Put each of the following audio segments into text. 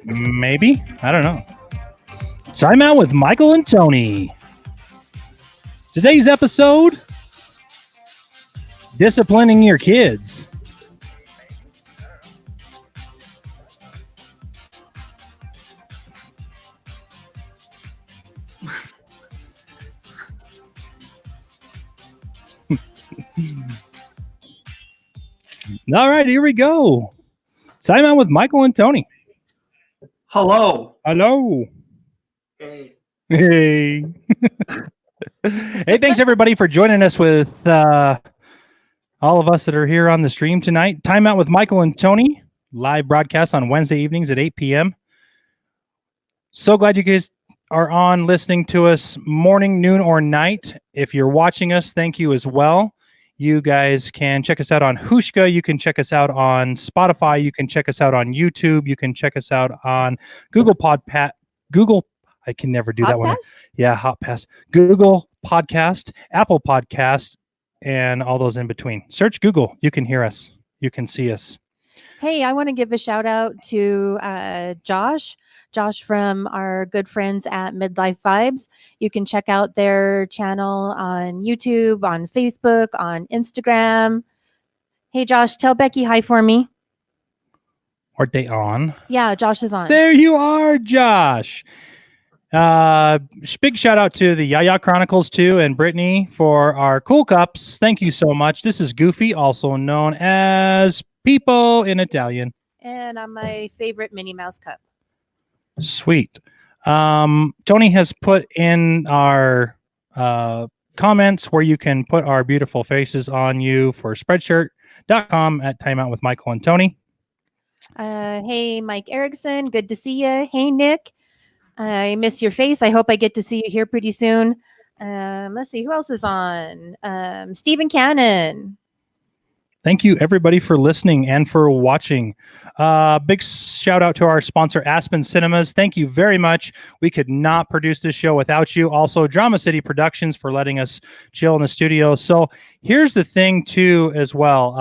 Maybe. I don't know. Time out with Michael and Tony. Today's episode, disciplining your kids. All right, here we go. Time out with Michael and Tony. Hello. Hello. Hey. Hey. Hey, thanks everybody for joining us with all of us that are here on the stream tonight. Time out with Michael and Tony. Live broadcast on Wednesday evenings at 8 p.m. So glad you guys are on listening to us morning, noon, or night. If you're watching us, thank you as well. You guys can check us out on Hushka. You can check us out on Spotify. You can check us out on YouTube. You can check us out on Google I can never do that one. Yeah, Hot Pass. Google Podcast, Apple Podcast, and all those in between. Search Google. You can hear us. You can see us. Hey, I want to give a shout out to Josh from our good friends at Midlife Vibes. You can check out their channel on YouTube, on Facebook, on Instagram. Hey, Josh, tell Becky hi for me. Are they on? Yeah, Josh is on. There you are, Josh. Big shout out to the Yaya Chronicles too and Brittany for our cool cups. Thank you so much. This is Goofy, also known as Peepo in Italian. And on my favorite Minnie Mouse cup. Sweet. Tony has put in our comments where you can put our beautiful faces on you for Spreadshirt.com at Timeout with Michael and Tony. Hey, Mike Erickson. Good to see you. Hey, Nick. I miss your face. I hope I get to see you here pretty soon. Let's see. Who else is on? Stephen Cannon. Thank you, everybody, for listening and for watching. Big shout out to our sponsor, Aspen Cinemas. Thank you very much. We could not produce this show without you. Also, Drama City Productions for letting us chill in the studio. So here's the thing, too, as well.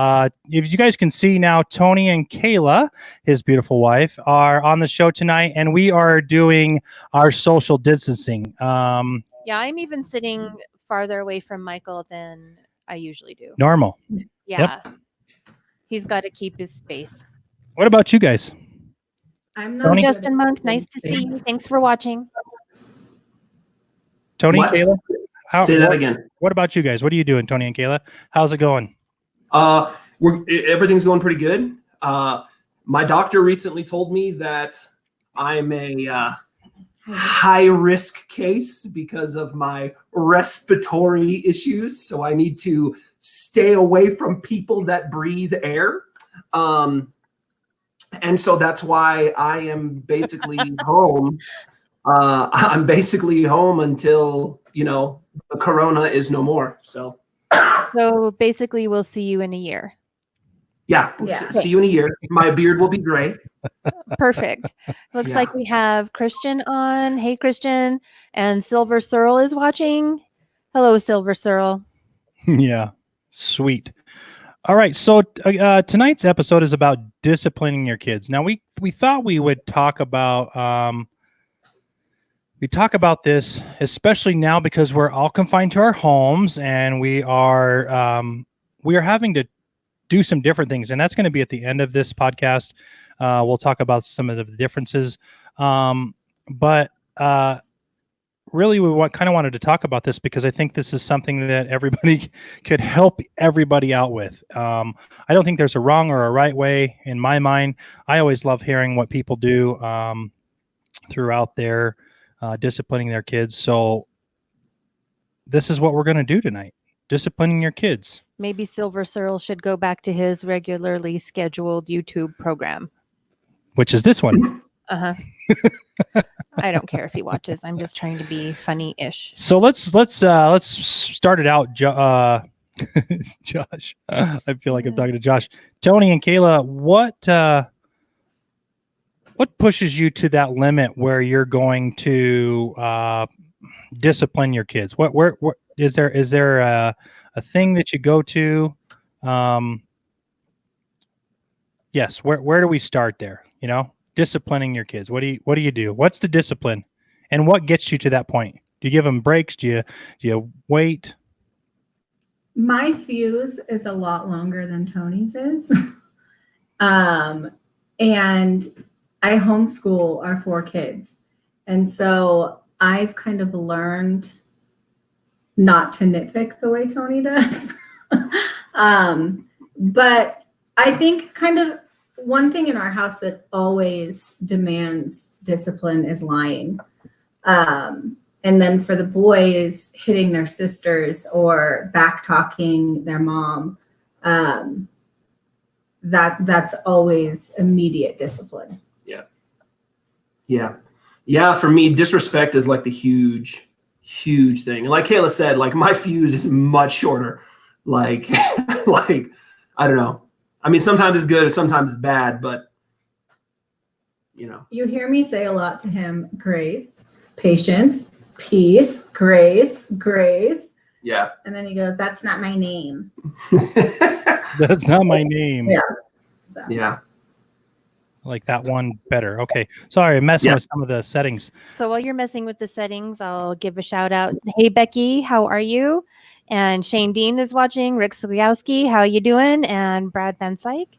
If you guys can see now, Tony and Kayla, his beautiful wife, are on the show tonight, and we are doing our social distancing. Yeah, I'm even sitting farther away from Michael than I usually do. Normal. Yeah. Yep. He's got to keep his space. What about you guys? I'm not Justin Monk. Nice to see you. Thanks for watching. Tony, What? Kayla? Say that again. What about you guys? What are you doing, Tony and Kayla? How's it going? Everything's going pretty good. My doctor recently told me that I'm a high risk case because of my respiratory issues. So I need to stay away from people that breathe air. And so that's why I am basically home. I'm basically home until, the corona is no more. So basically we'll see you in a year. Yeah. See you in a year. My beard will be gray. Perfect. Looks like we have Christian on. Hey, Christian. And Silver Searle is watching. Hello, Silver Searle. Yeah. Sweet. All right. So tonight's episode is about disciplining your kids. Now, we thought we would talk about this, especially now because we're all confined to our homes and we are having to do some different things. And that's going to be at the end of this podcast. We'll talk about some of the differences. But really, we kind of wanted to talk about this because I think this is something that everybody could help everybody out with. I don't think there's a wrong or a right way in my mind. I always love hearing what people do throughout their disciplining their kids. So this is what we're going to do tonight. Disciplining your kids. Maybe Silver Searle should go back to his regularly scheduled YouTube program. Which is this one. Uh-huh. I don't care if he watches. I'm just trying to be funny-ish. So let's start it out, Josh. I feel like I'm talking to Josh. Tony and Kayla, what pushes you to that limit where you're going to discipline your kids? Where is there a thing that you go to? Yes. Where do we start there? disciplining your kids? What do you do? What's the discipline, and what gets you to that point? Do you give them breaks? Do you wait? My fuse is a lot longer than Tony's is. And I homeschool our 4 kids. And so I've kind of learned not to nitpick the way Tony does. But I think kind of one thing in our house that always demands discipline is lying. And then for the boys, hitting their sisters or back talking their mom, that's always immediate discipline. Yeah. For me, disrespect is like the huge thing. And like Kayla said, like my fuse is much shorter. Like, like I don't know. I mean, sometimes it's good, sometimes it's bad, but you know. You hear me say a lot to him: grace, patience, peace, grace, grace. Yeah. And then he goes, "That's not my name." That's not my name. Yeah. So. Yeah. Like that one better. Okay. Sorry, I'm messing with some of the settings. So while you're messing with the settings, I'll give a shout out. Hey, Becky, how are you? And Shane Dean is watching. Rick Sliowski, how you doing? And Brad Van Syke.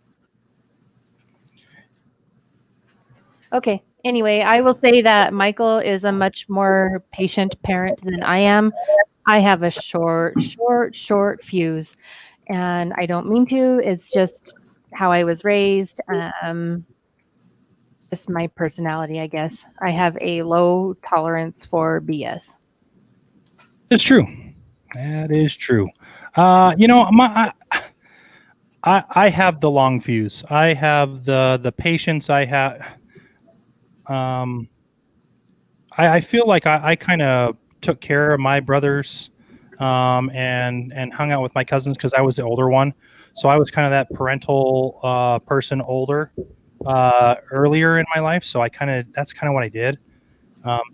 Okay. Anyway, I will say that Michael is a much more patient parent than I am. I have a short fuse, and I don't mean to. It's just how I was raised. Just my personality, I guess. I have a low tolerance for BS. It's true. That is true. You know, I have the long fuse. I have the patience. I have. I feel like I kind of took care of my brothers, and hung out with my cousins because I was the older one. So I was kind of that parental person older earlier in my life. So that's kind of what I did.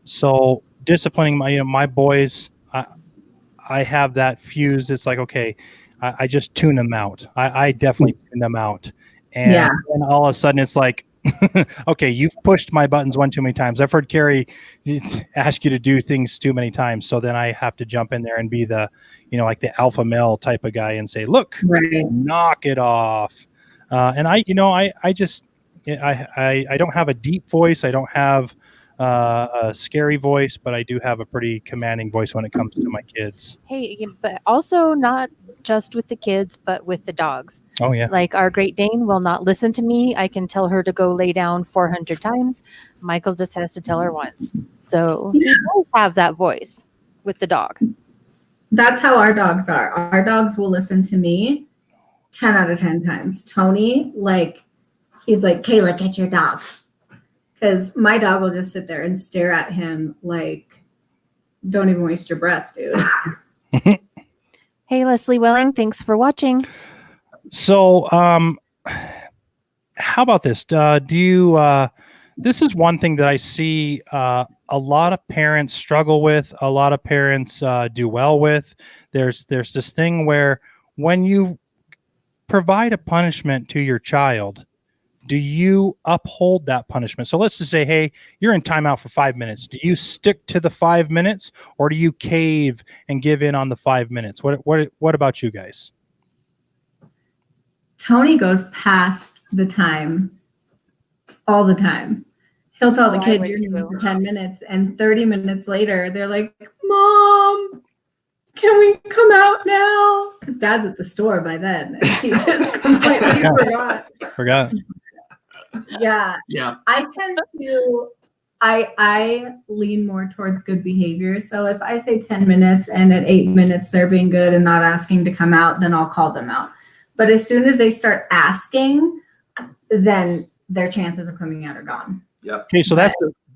So disciplining my boys, I have that fuse. It's like, okay, I just tune them out. I definitely tune them out. And then all of a sudden it's like, okay, you've pushed my buttons one too many times. I've heard Carrie ask you to do things too many times. So then I have to jump in there and be the, like the alpha male type of guy and say, look, knock it off. And I don't have a deep voice. I don't have a scary voice, but I do have a pretty commanding voice when it comes to my kids. Hey, but also not just with the kids, but with the dogs. Oh, yeah. Like our Great Dane will not listen to me. I can tell her to go lay down 400 times. Michael just has to tell her once. So he does have that voice with the dog. That's how our dogs are. Our dogs will listen to me 10 out of 10 times. Tony, he's like, Kayla, get your dog. Because my dog will just sit there and stare at him like, don't even waste your breath, dude. Hey, Leslie Welling, thanks for watching. So, how about this? This is one thing that I see a lot of parents struggle with, a lot of parents do well with. There's this thing where when you provide a punishment to your child, do you uphold that punishment? So let's just say, hey, you're in timeout for 5 minutes. Do you stick to the 5 minutes, or do you cave and give in on the 5 minutes? What about you guys? Tony goes past the time all the time. He'll tell the kids you're here for 10 minutes, and 30 minutes later, they're like, Mom, can we come out now? Because Dad's at the store by then. And he just completely Forgot. Yeah. I tend to, I lean more towards good behavior. So if I say 10 minutes and at 8 minutes they're being good and not asking to come out, then I'll call them out. But as soon as they start asking, then their chances of coming out are gone. Yeah. Okay, so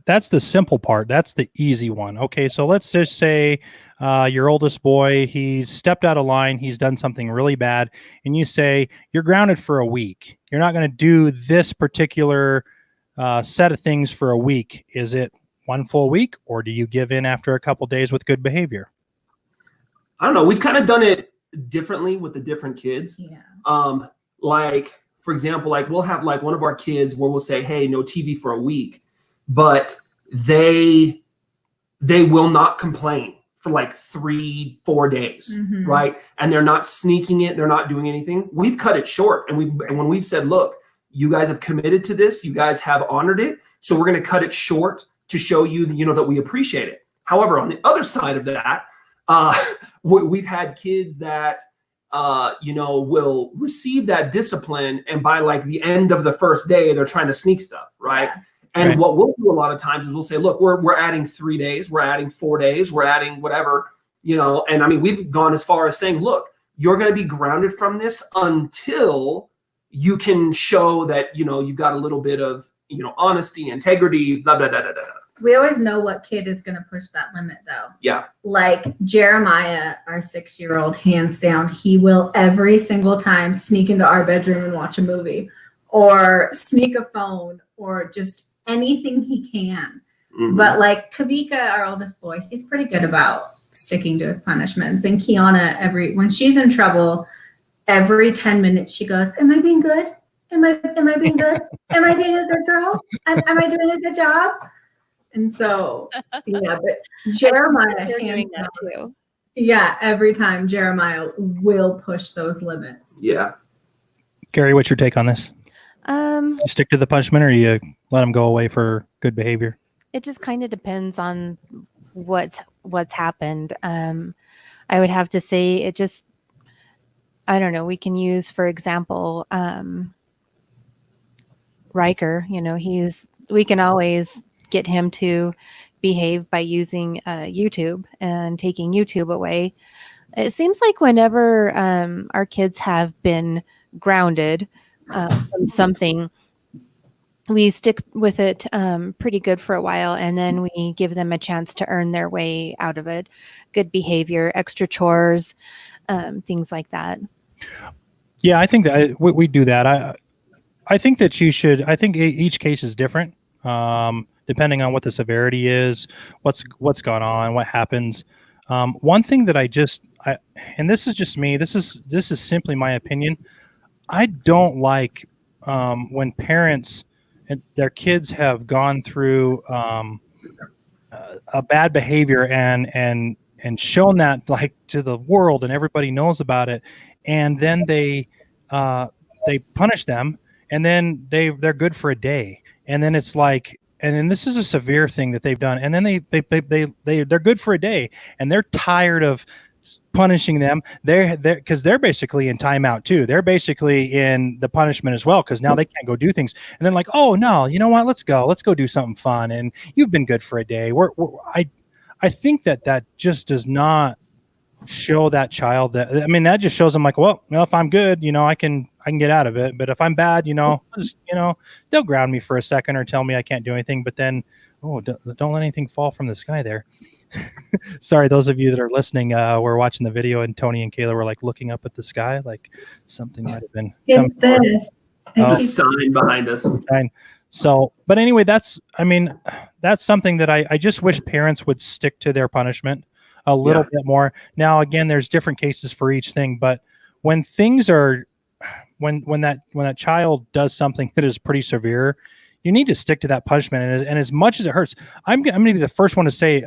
that's the simple part. That's the easy one. Okay, so let's just say your oldest boy, he's stepped out of line, he's done something really bad, and you say, you're grounded for a week. You're not going to do this particular set of things for a week. Is it one full week, or do you give in after a couple days with good behavior? I don't know. We've kind of done it differently with the different kids. Yeah. Like for example, like we'll have like one of our kids where we'll say, hey, no TV for a week, but they will not complain for like 3-4 days, right? And they're not sneaking it. They're not doing anything. We've cut it short. And when we've said, look, you guys have committed to this, you guys have honored it. So we're going to cut it short to show you, that we appreciate it. However, on the other side of that, we've had kids that, will receive that discipline. And by like the end of the first day, they're trying to sneak stuff, right? Yeah. And what we'll do a lot of times is we'll say, look, we're adding 3 days, we're adding 4 days, we're adding whatever, and I mean, we've gone as far as saying, look, you're going to be grounded from this until you can show that, you've got a little bit of, honesty, integrity, blah, blah, blah, blah, blah. We always know what kid is going to push that limit, though. Yeah. Like Jeremiah, our 6-year-old, hands down, he will every single time sneak into our bedroom and watch a movie or sneak a phone or just anything he can. But like Kavika, our oldest boy, he's pretty good about sticking to his punishments. And Kiana, when she's in trouble, every 10 minutes she goes, am I being good? Am I being good? Am I being a good girl? Am I doing a good job? And so, yeah, but Jeremiah, doing that too. Yeah, every time Jeremiah will push those limits. Yeah. Gary, what's your take on this? You stick to the punishment, or you let them go away for good behavior? It just kind of depends on what's happened. I would have to say I don't know. We can use, for example, Riker. We can always get him to behave by using YouTube and taking YouTube away. It seems like whenever our kids have been grounded from something, we stick with it pretty good for a while, and then we give them a chance to earn their way out of it. Good behavior, extra chores, things like that. Yeah, I think that we do that. I think that you should. I think each case is different, depending on what the severity is, what's gone on, what happens. One thing that and this is just me. This is simply my opinion. I don't like when parents and their kids have gone through a bad behavior and shown that like to the world and everybody knows about it, and then they punish them, and then they're good for a day, and then it's like, and then this is a severe thing that they've done, and then they're good for a day, and they're tired of punishing them. They're because they're basically in timeout too. They're basically in the punishment as well, because now they can't go do things. And then like, oh no, you know what? Let's go do something fun. And you've been good for a day. I think that just does not show that child that. I mean, that just shows them like, well, if I'm good, I can get out of it. But if I'm bad, they'll ground me for a second or tell me I can't do anything. But then, don't let anything fall from the sky there. Sorry, those of you that are listening, we're watching the video, and Tony and Kayla were like looking up at the sky, like something might have been. It's this. The sign behind us. So, but anyway, that's something that I just wish parents would stick to their punishment a little bit more. Now, again, there's different cases for each thing, but when things are, when that child does something that is pretty severe, you need to stick to that punishment. And as much as it hurts, I'm going to be the first one to say,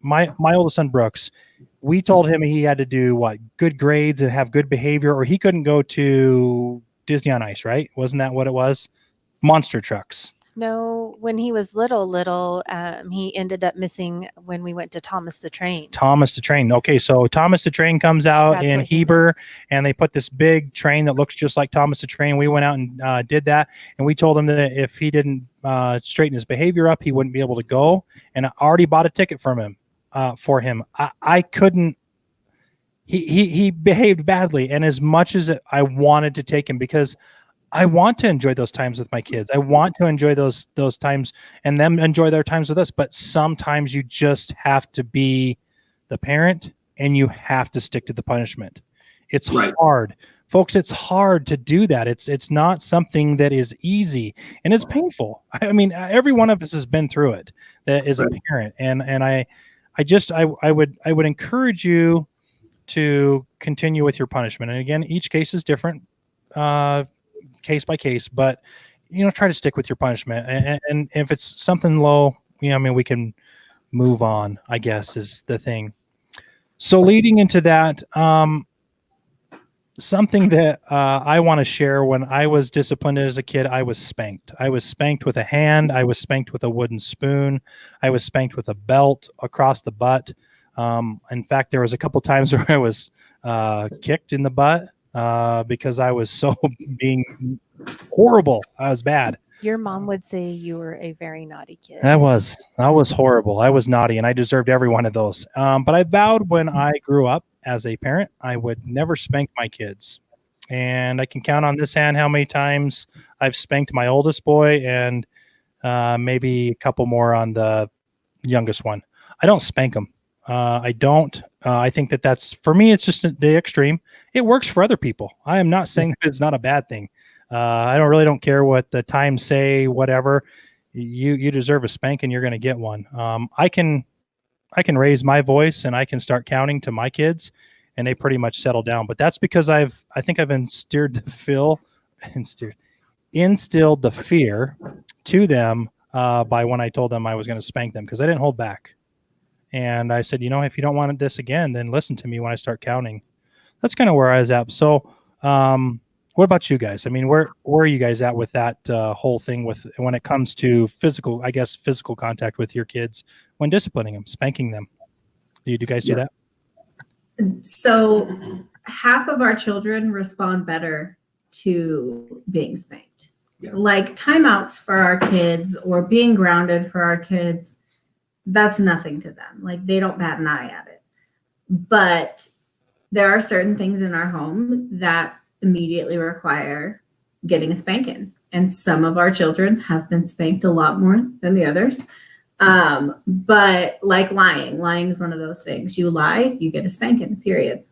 my oldest son, Brooks, we told him he had to do good grades and have good behavior, or he couldn't go to Disney on Ice, right? Wasn't that what it was? Monster trucks. No, when he was little, he ended up missing when we went to Thomas the Train. Okay, so Thomas the Train comes out in Heber, and they put this big train that looks just like Thomas the Train. We went out and did that, and we told him that if he didn't straighten his behavior up, he wouldn't be able to go. And I already bought a ticket for him. I couldn't. He behaved badly, and as much as I wanted to take him, because I want to enjoy those times with my kids. I want to enjoy those times and them enjoy their times with us. But sometimes you just have to be the parent, and you have to stick to the punishment. It's hard, folks. It's hard to do that. It's not something that is easy, and it's painful. I mean, every one of us has been through it that is a parent. And I would encourage you to continue with your punishment. And again, each case is different. case by case, but try to stick with your punishment. And if it's something low, we can move on, I guess, is the thing. So leading into that, something that I want to share: when I was disciplined as a kid, I was spanked. I was spanked with a hand. I was spanked with a wooden spoon. I was spanked with a belt across the butt. In fact, there was a couple times where I was kicked in the butt because I was so being horrible. I was bad. Your mom would say you were a very naughty kid. That was horrible. I was naughty, and I deserved every one of those. But I vowed when I grew up as a parent, I would never spank my kids. And I can count on this hand how many times I've spanked my oldest boy, and maybe a couple more on the youngest one. I don't spank them. I don't. I think that's, for me, it's just the extreme. It works for other people. I am not saying that it's not a bad thing. I don't care what the times say, whatever. You deserve a spanking. You're going to get one. I can raise my voice and I can start counting to my kids, and they pretty much settle down. But that's because I think I've instilled the fear to them by when I told them I was going to spank them, because I didn't hold back. And I said, if you don't want this again, then listen to me when I start counting. That's kind of where I was at. So, what about you guys? I mean, where are you guys at with that whole thing when it comes to physical contact with your kids when disciplining them, spanking them? Do you guys do that? So half of our children respond better to being spanked. Yeah. Like timeouts for our kids or being grounded for our kids, that's nothing to them. Like they don't bat an eye at it. But there are certain things in our home that immediately require getting a spanking. And some of our children have been spanked a lot more than the others. But like lying is one of those things. You lie, you get a spanking, period.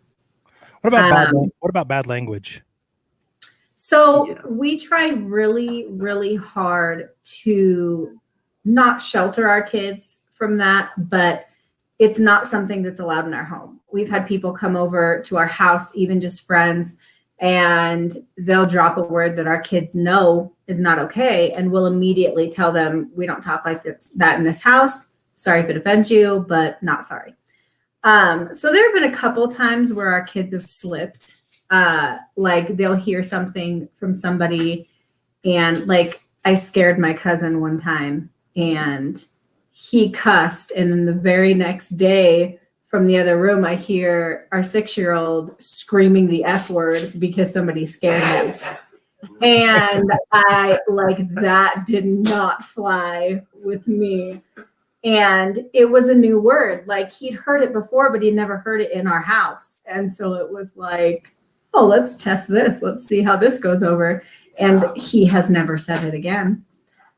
What about bad language? So we try really, really hard to not shelter our kids from that, but it's not something that's allowed in our home. We've had people come over to our house, even just friends, and they'll drop a word that our kids know is not okay, and we'll immediately tell them, we don't talk like that in this house. Sorry if it offends you, but not sorry. So there have been a couple times where our kids have slipped. Like they'll hear something from somebody, and like I scared my cousin one time and he cussed, and then the very next day from the other room, I hear our 6-year-old screaming the F word because somebody scared him. And that did not fly with me. And it was a new word. Like he'd heard it before, but he'd never heard it in our house. And so it was like, oh, let's test this. Let's see how this goes over. And he has never said it again.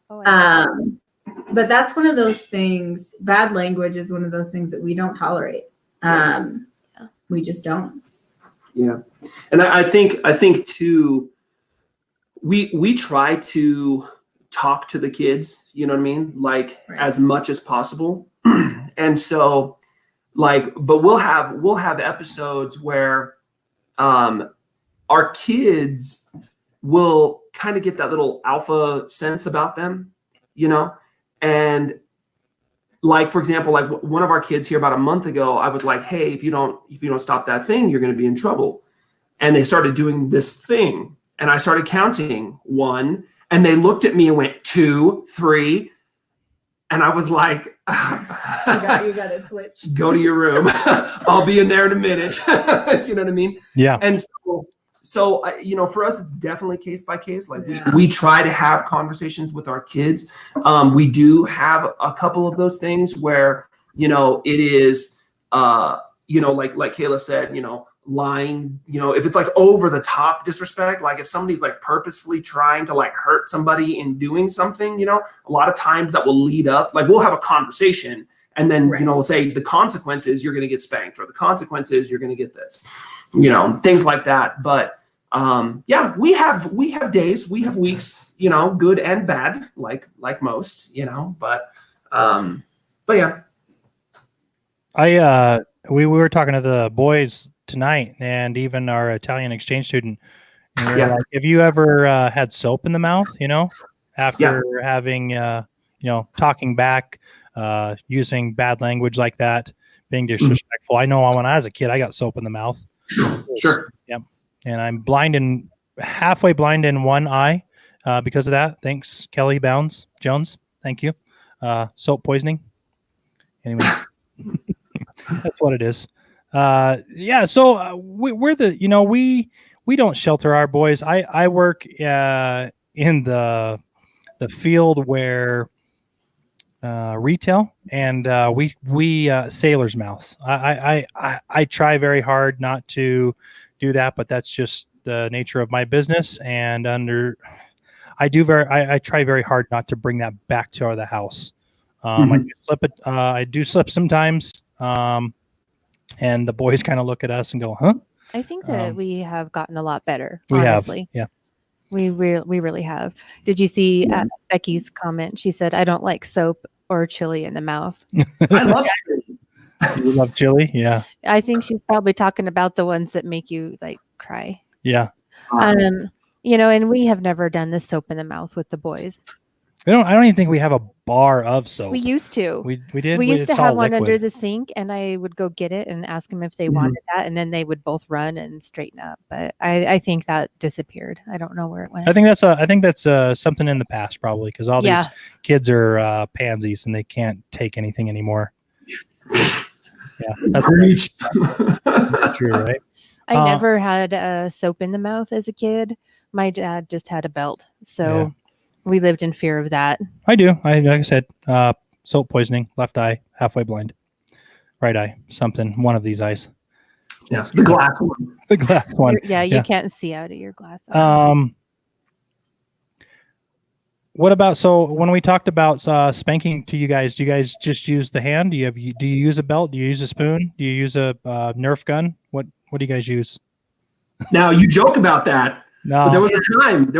But that's one of those things. Bad language is one of those things that we don't tolerate. We just don't. Yeah. And I think too, we try to talk to the kids, you know what I mean? Like right. As much as possible. And so but we'll have episodes where our kids will kind of get that little alpha sense about them, and like, for example, like one of our kids here about a month ago, I was like, hey, if you don't stop that thing, you're going to be in trouble. And they started doing this thing, and I started counting 1, and they looked at me and went 2, 3. And I was like, you got to twitch. Go to your room. I'll be in there in a minute. You know what I mean? Yeah. And so for us, it's definitely case by case. Like we try to have conversations with our kids. We do have a couple of those things where, it is, like Kayla said, lying, if it's like over the top disrespect, like if somebody's like purposefully trying to like hurt somebody in doing something, a lot of times that will lead up, like we'll have a conversation and then, right. We'll say the consequences, you're going to get spanked, or the consequences, you're going to get this, things like that. But we have days, we have weeks, good and bad, like most, but yeah. We were talking to the boys tonight, and even our Italian exchange student, And we're Yeah. like, have you ever had soap in the mouth? After having talking back, using bad language like that, being disrespectful. I know when I was a kid, I got soap in the mouth. Sure. Yep. And I'm halfway blind in one eye because of that. Thanks, Kelly Jones. Thank you. Soap poisoning. Anyway, that's what it is. So we're we don't shelter our boys. I work in the field where retail, and we sailors mouths. I try very hard not to do that, but that's just the nature of my business. And I try very hard not to bring that back to the house. I do slip sometimes. And the boys kind of look at us and go, huh? I think that we have gotten a lot better. We honestly. have. Yeah. We really have. Did you see Becky's comment? She said, "I don't like soap or chili in the mouth." I love chili. You love chili? Yeah. I think she's probably talking about the ones that make you like cry. Yeah. And we have never done the soap in the mouth with the boys. I don't even think we have a bar of soap. We used to. We did. We used to it's all have one liquid. under the sink, and I would go get it and ask them if they wanted that, and then they would both run and straighten up. But I think that disappeared. I don't know where it went. I think that's something in the past, probably, because all these kids are pansies and they can't take anything anymore. Yeah, that's true, right? I never had soap in the mouth as a kid. My dad just had a belt, so we lived in fear of that. I do. Like I said, soap poisoning, left eye, halfway blind, right eye, something, one of these eyes. Yes, the glass one. The glass one. You can't see out of your glass. What about, so when we talked about spanking to you guys, do you guys just use the hand? Do you use a belt? Do you use a spoon? Do you use a Nerf gun? What do you guys use? Now you joke about that. No. But there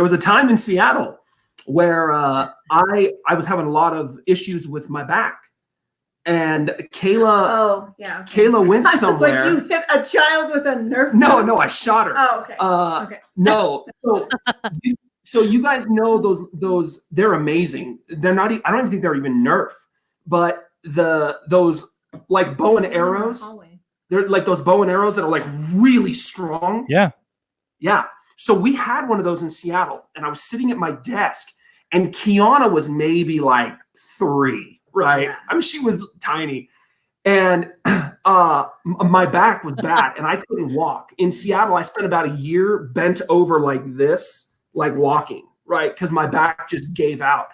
was a time in Seattle where I was having a lot of issues with my back, and Kayla. Kayla went somewhere. I was like, you hit a child with a Nerf. No, I shot her. Oh, okay. Okay. No. So you guys know those they're amazing. They're not. I don't even think they're even Nerf, but those like bow and arrows. They're like those bow and arrows that are like really strong. Yeah. Yeah. So we had one of those in Seattle, and I was sitting at my desk, and Kiana was maybe like 3, right? Yeah. I mean, she was tiny, and my back was bad, and I couldn't walk. In Seattle, I spent about a year bent over like this, like walking, right? Because my back just gave out.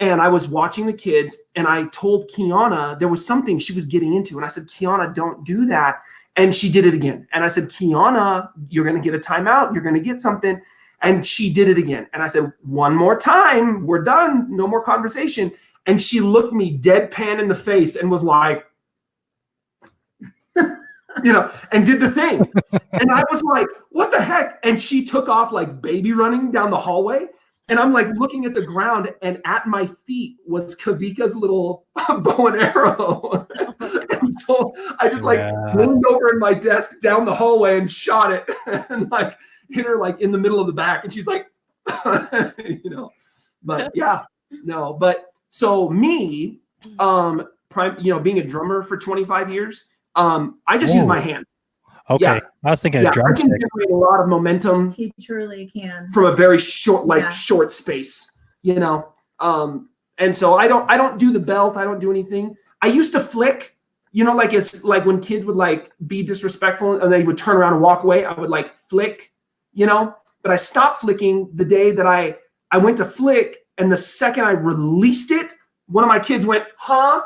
And I was watching the kids, and I told Kiana there was something she was getting into, and I said, Kiana, don't do that. And she did it again. And I said, Kiana, you're going to get a timeout. You're going to get something. And she did it again. And I said, one more time. We're done. No more conversation. And she looked me deadpan in the face and was like, and did the thing. And I was like, what the heck? And she took off like baby running down the hallway. And I'm like looking at the ground, and at my feet was Kavika's little bow and arrow. And so I just leaned over in my desk down the hallway and shot it, and like hit her like in the middle of the back. And she's like, but but so me, being a drummer for 25 years, I just use my hand. Okay. Yeah. I was thinking a drumstick. I can generate a lot of momentum. He truly can. From a very short space, and so I don't do the belt. I don't do anything. I used to flick, it's like when kids would like be disrespectful and they would turn around and walk away, I would like flick, but I stopped flicking the day that I went to flick, and the second I released it, one of my kids went, huh?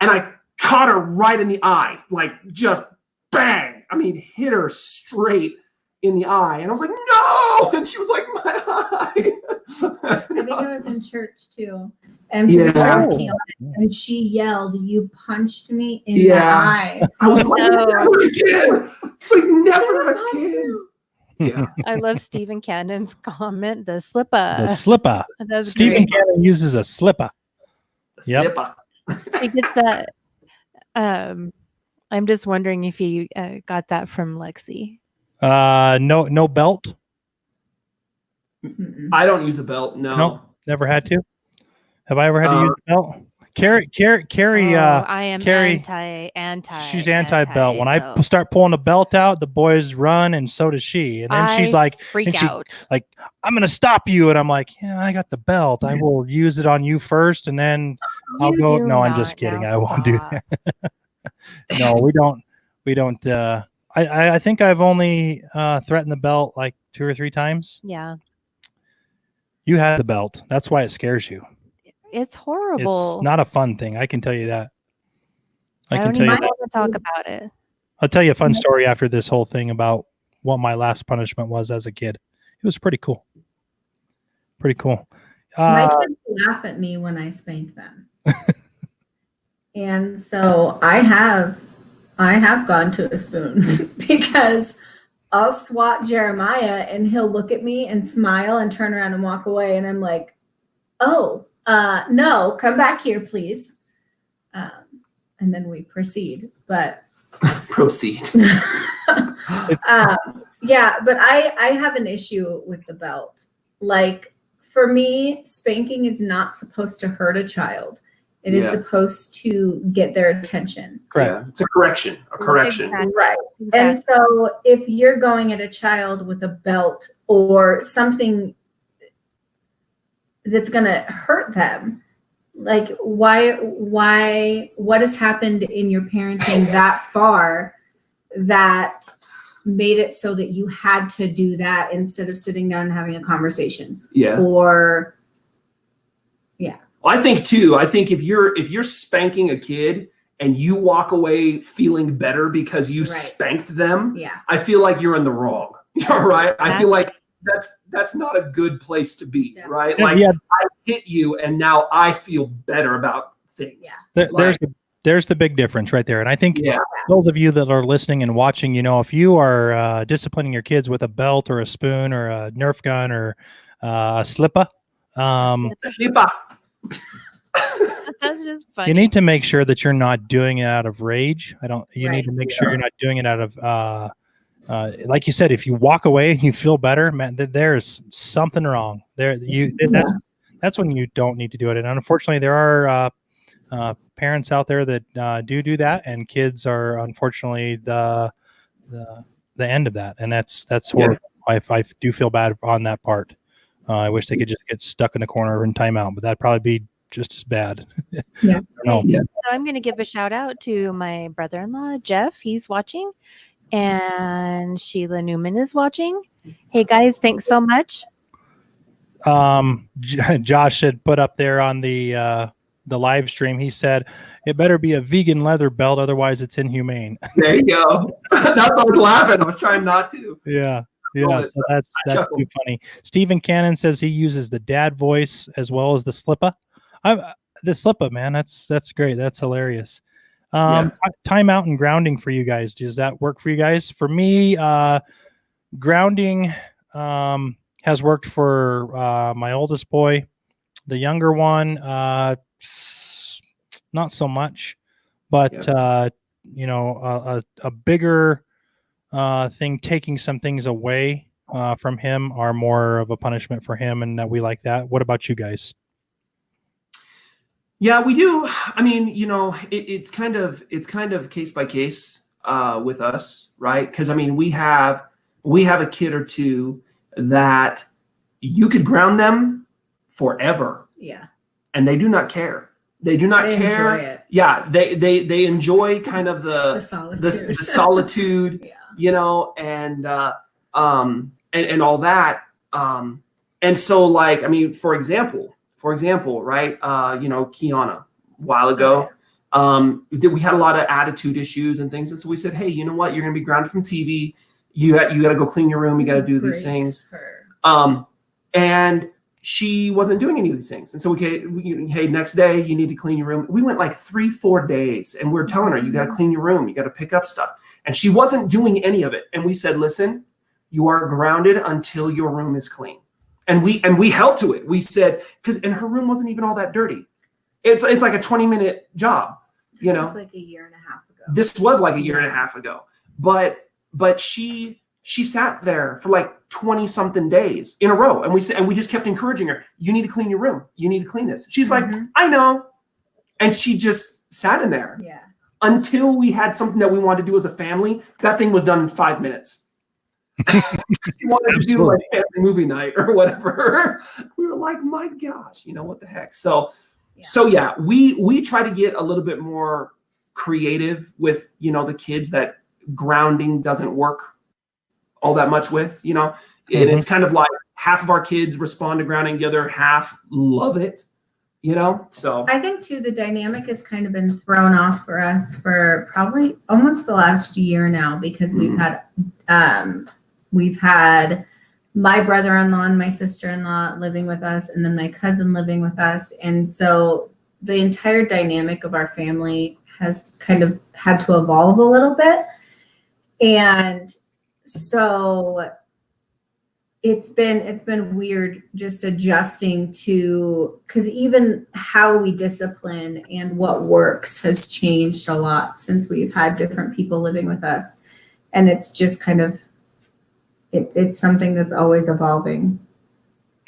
And I caught her right in the eye, like just bang. I mean, hit her straight in the eye. And I was like, no! And she was like, my eye. I think it was in church too. And and she yelled, you punched me in the eye. I was like, never again. It's like, never again. Yeah. I love Stephen Cannon's comment, the slipper. The slipper. Stephen Cannon uses a slipper. Slipper. He gets that. I'm just wondering if you got that from Lexi. No belt. Mm-mm. I don't use a belt. No. No, never had to. Have I ever had to use a belt? Carrie, I am Carrie- anti. she's anti-belt. When I no. start pulling a belt out, the boys run, and so does she. And then she's I like, freak and she- out. like, I'm gonna stop you. And I'm like, yeah, I got the belt. I will use it on you first, and then I'll You go. do No, I'm just not. kidding. Now I won't do stop. that. No, we don't. We don't. I think I've only threatened the belt like 2 or 3 times. Yeah, You had the belt. That's why it scares you. it's horrible. It's not a fun thing. I can tell you that. I I can don't tell you even that. want to talk about it. I'll tell you a fun story after this whole thing about what my last punishment was as a kid. It was pretty cool. Pretty cool. My kids laugh at me when I spank them. And so I have gone to a spoon because I'll swat Jeremiah and he'll look at me and smile and turn around and walk away. And I'm like, oh, no, come back here, please. And then we proceed. But Proceed. yeah, but I have an issue with the belt. Like, for me, spanking is not supposed to hurt a child. It is Yeah. supposed to get their attention. Correct. Yeah, it's a correction. A correction. Exactly. Right. Exactly. And so if you're going at a child with a belt or something that's going to hurt them, like what has happened in your parenting that far that made it so that you had to do that instead of sitting down and having a conversation? Yeah. Or I think too. I think if you're spanking a kid and you walk away feeling better because you Right. spanked them, yeah. I feel like you're in the wrong. All right. I feel like that's not a good place to be. Definitely. Right. Yeah, Like yeah, I hit you and now I feel better about things. Yeah. there's the big difference right there. And I think Yeah. those of you that are listening and watching, if you are disciplining your kids with a belt or a spoon or a Nerf gun or a slipper, Sleeper. That's just funny. you need to make sure that you're not doing it out of rage. You Right. need to make sure you're not doing it out of like you said, if you walk away and you feel better, man, there is something wrong there. That's when you don't need to do it. And unfortunately, there are parents out there that do that, and kids are unfortunately the end of that, and that's horrible. I do feel bad on that part. I wish they could just get stuck in a corner in timeout, but that'd probably be just as bad. Yeah. No. Yeah. So I'm going to give a shout out to my brother-in-law, Jeff. He's watching. And Sheila Newman is watching. Hey, guys, thanks so much. Josh had put up there on the live stream. He said, it better be a vegan leather belt, otherwise it's inhumane. There you go. That's why I was laughing. I was trying not to. Yeah. love it. So that's chuckled. too funny. Stephen Cannon says he uses the dad voice as well as the slipper. The slipper, man, that's great. That's hilarious. Timeout and grounding for you guys. Does that work for you guys? For me, grounding has worked for my oldest boy. The younger one, not so much. But a bigger thing, taking some things away from him, are more of a punishment for him, and that we like that. What about you guys? Yeah, we do. I mean, it's kind of case by case with us, right? Because I mean, we have a kid or two that you could ground them forever, Yeah. and they do not care. They do not They care. enjoy it. Yeah, they enjoy kind of The solitude. the solitude, Yeah. and all that. And so, like, I mean, for example, right? Kiana, a while ago, we had a lot of attitude issues and things, and so we said, hey, you know what? You're going to be grounded from TV. You got to go clean your room. You got to do these things. And she wasn't doing any of these things, and so hey, next day you need to clean your room. We went like 3-4 days, and we're telling her, you got to clean your room. You got to pick up stuff, and she wasn't doing any of it. And we said, listen, you are grounded until your room is clean. And we held to it. We said, and her room wasn't even all that dirty. It's like a 20-minute job, This was like a year and a half ago. This was like a year and a half ago. But she she sat there for like 20 something days in a row. And we just kept encouraging her, you need to clean your room. You need to clean this. She's like, I know. And she just sat in there until we had something that we wanted to do as a family. That thing was done in 5 minutes. She wanted to do like family movie night or whatever. We were like, my gosh, what the heck? So we try to get a little bit more creative with, the kids that grounding doesn't work all that much with, and it's kind of like half of our kids respond to grounding, the other half love it, so I think too, the dynamic has kind of been thrown off for us for probably almost the last year now, because we've had my brother-in-law and my sister-in-law living with us, and then my cousin living with us. And so the entire dynamic of our family has kind of had to evolve a little bit. And so it's been weird just adjusting to, because even how we discipline and what works has changed a lot since we've had different people living with us. And it's just kind of, it's something that's always evolving.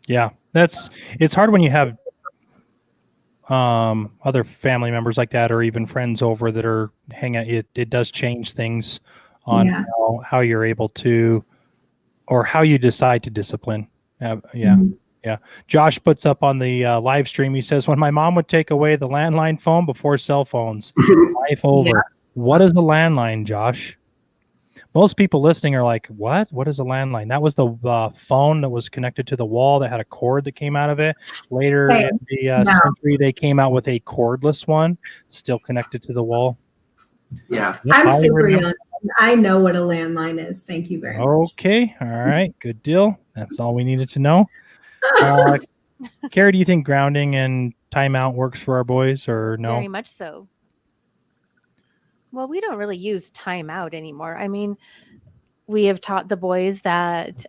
Yeah, it's hard when you have other family members like that, or even friends over that are hanging out. It does change things on how you're able to, or how you decide to discipline. Josh puts up on the live stream, he says, when my mom would take away the landline phone before cell phones, life over. Yeah. What is a landline, Josh? Most people listening are like, what is a landline? That was the phone that was connected to the wall that had a cord that came out of it. Later in the century, they came out with a cordless one, still connected to the wall. Yeah. I'm super young. I know what a landline is. Thank you very much. Okay. All right. Good deal. That's all we needed to know. Carrie, do you think grounding and timeout works for our boys, or no? Very much so. Well, we don't really use timeout anymore. I mean, we have taught the boys that,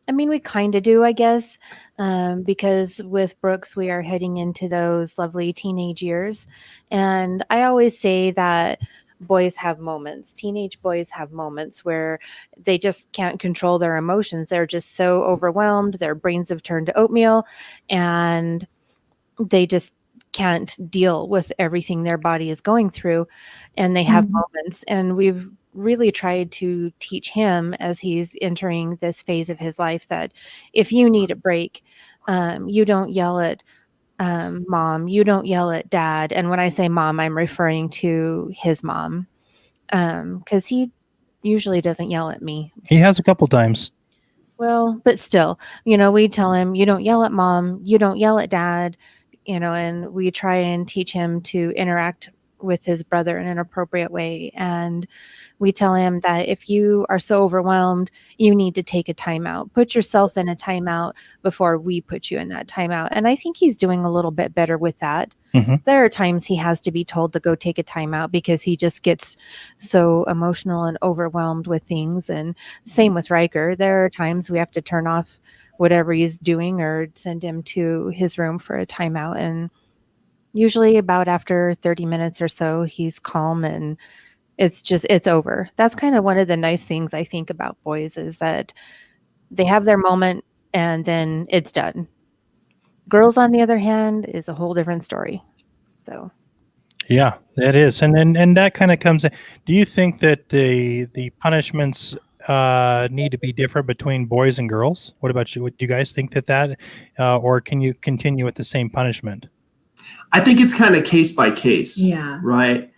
we kind of do, I guess, because with Brooks, we are heading into those lovely teenage years. And I always say that boys have moments. Teenage boys have moments where they just can't control their emotions. They're just so overwhelmed. Their brains have turned to oatmeal, and they just can't deal with everything their body is going through. And they have moments. And we've really tried to teach him, as he's entering this phase of his life, that if you need a break, you don't yell at mom, you don't yell at dad. And when I say mom, I'm referring to his mom, because he usually doesn't yell at me. He has a couple times. Well, but still, we tell him, you don't yell at mom, you don't yell at dad, and we try and teach him to interact with his brother in an appropriate way. And we tell him that if you are so overwhelmed, you need to take a timeout. Put yourself in a timeout before we put you in that timeout. And I think he's doing a little bit better with that. Mm-hmm. There are times he has to be told to go take a timeout because he just gets so emotional and overwhelmed with things. And same with Riker. There are times we have to turn off whatever he's doing or send him to his room for a timeout. And usually about after 30 minutes or so, he's calm and it's over. That's kind of one of the nice things I think about boys, is that they have their moment and then it's done. Girls, on the other hand, is a whole different story. So. Yeah, that is. And that kind of comes in. Do you think that the punishments need to be different between boys and girls? What about you? Do you guys think that or can you continue with the same punishment? I think it's kind of case by case. Yeah. Right.